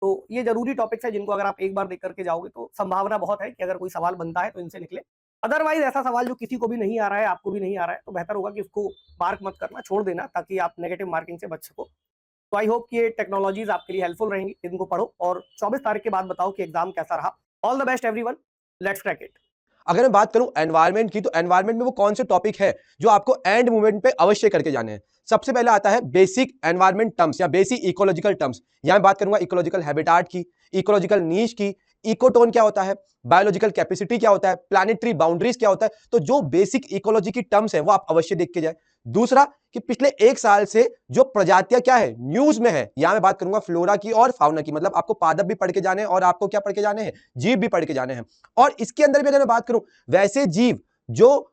Speaker 7: तो ये जरूरी टॉपिक्स है जिनको अगर आप एक बार देख करके जाओगे तो संभावना बहुत है कि अगर कोई सवाल बनता है तो इनसे निकले। अदरवाइज ऐसा सवाल जो किसी को भी नहीं आ रहा है, आपको भी नहीं आ रहा है, तो बेहतर होगा कि उसको मार्क मत करना, छोड़ देना, ताकि आप नेगेटिव मार्किंग से बच सको। तो आई होप कि ये टेक्नोलॉजीज आपके लिए हेल्पफुल रहेंगी, इनको पढ़ो और 24 तारीख के बाद बताओ कि एग्जाम कैसा रहा। All the best everyone, let's crack it.
Speaker 6: अगर मैं बात करूं एनवायरनमेंट की, तो एनवायरनमेंट में वो कौन से टॉपिक है जो आपको एंड मूवमेंट पे अवश्य करके जाने हैं। सबसे पहले आता है बेसिक एनवायरनमेंट टर्म्स या बेसिक इकोलॉजिकल टर्म्स। यहां बात करूंगा इकोलॉजिकल हैबिटाट की, इकोलॉजिकल नीश की, इकोटोन क्या होता है, बायोलॉजिकल कैपेसिटी क्या होता है, प्लैनेटरी बाउंड्रीज क्या होता है। तो जो बेसिक इकोलॉजी की टर्म्स है वो आप अवश्य देख के जाए। दूसरा कि पिछले 1 साल से जो प्रजातियां क्या है न्यूज में है, यहां मैं बात करूंगा फ्लोरा की और फाउना की, मतलब आपको पादप भी पढ़ के जाने हैं और आपको क्या पढ़ के जाने हैं, जीव भी पढ़ के जाने हैं। और इसके अंदर भी अगर मैं बात करूं, वैसे जीव जो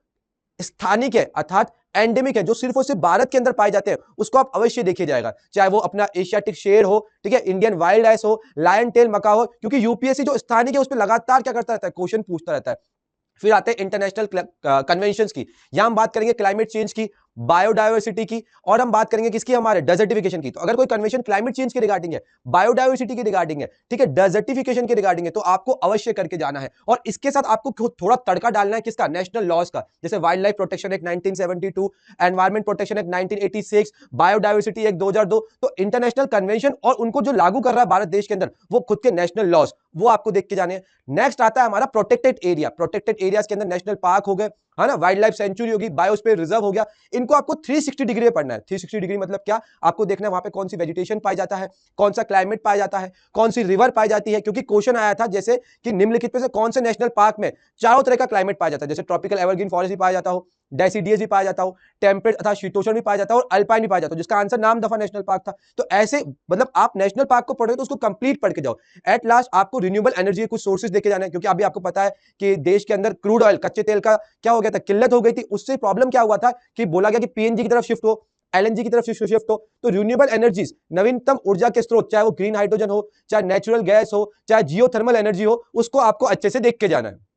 Speaker 6: स्थानिक है अर्थात एंडेमिक है, जो सिर्फ और सिर्फ भारत के अंदर पाए जाते हैं, उसको आप अवश्य देखिए जाएगा, चाहे वो अपना एशियाटिक शेर हो, ठीक है, इंडियन वाइल्ड आइस हो, लायन टेल मका हो, क्योंकि यूपीएससी जो स्थानिक है उस पर लगातार क्या करता रहता है, क्वेश्चन पूछता रहता है। फिर आते हैं इंटरनेशनल कन्वेंशंस की, यहां हम बात करेंगे क्लाइमेट चेंज की, बायोडायवर्सिटी की, और हम बात करेंगे किसकी, हमारे डेजर्टिफिकेशन की। तो अगर कोई कन्वेंशन क्लाइमेट चेंज के रिगार्डिंग है, बायोडायवर्सिटी के रिगार्डिंग है, ठीक है, डेजर्टिफिकेशन के रिगार्डिंग है, तो आपको अवश्य करके जाना है। और इसके साथ आपको थोड़ा तड़का डालना है किसका, नेशनल लॉज का, जैसे wild life protection act 1972, environment protection act 1986, biodiversity act 2002। तो इंटरनेशनल कन्वेंशन और उनको जो लागू कर रहा है भारत देश के अंदर, वो खुद के नेशनल लॉज, वो आपको देख के जाने हैं। नेक्स्ट आता है हमारा प्रोटेक्टेड एरिया। प्रोटेक्टेड एरियाज के अंदर नेशनल पार्क हो गए, है ना, वाइल्ड लाइफ सेंचुरी होगी, बायोस्फीयर रिजर्व हो गया, इनको आपको 360 डिग्री में पढ़ना है। 360 डिग्री मतलब क्या, आपको देखना है वहां पे कौन सी वेजिटेशन पाया जाता है, कौन सा क्लाइमेट पाया जाता है, कौन सी रिवर पाई जाती है, क्योंकि क्वेश्चन आया था जैसे कि निम्नलिखित में से कौन से नेशनल पार्क में चारों तरह का क्लाइमेट पाया जाता है, जैसे ट्रॉपिकल एवरग्रीन फॉरेस्ट भी पाया जाता हो, डेसिडियस भी पाया जाता हो, टेम्परेट अर्थात शीतोष्ण भी पाया जाता हो, और अल्पाइन भी पाया जाता हो, जिसका आंसर नाम दफा नेशनल पार्क था। तो ऐसे मतलब आप नेशनल पार्क को पढ़ोगे तो उसको कंप्लीट पढ़ के जाओ। एट लास्ट आपको रिन्यूएबल एनर्जी के कुछ सोर्सेज देखे जाने हैं, क्योंकि अभी आपको पता है कि देश के अंदर क्रूड ऑयल, कच्चे तेल का क्या हो गया था, किल्लत हो गई थी। उससे प्रॉब्लम क्या हुआ था कि बोला गया कि पीएनजी की तरफ शिफ्ट हो, एलएनजी की तरफ शिफ्ट हो। तो रिन्यूएबल एनर्जीज, नवीनतम ऊर्जा के स्रोत, चाहे वो ग्रीन हाइड्रोजन हो, चाहे नेचुरल गैस हो, चाहे जियोथर्मल एनर्जी हो, उसको आपको अच्छे से देख के जाना है।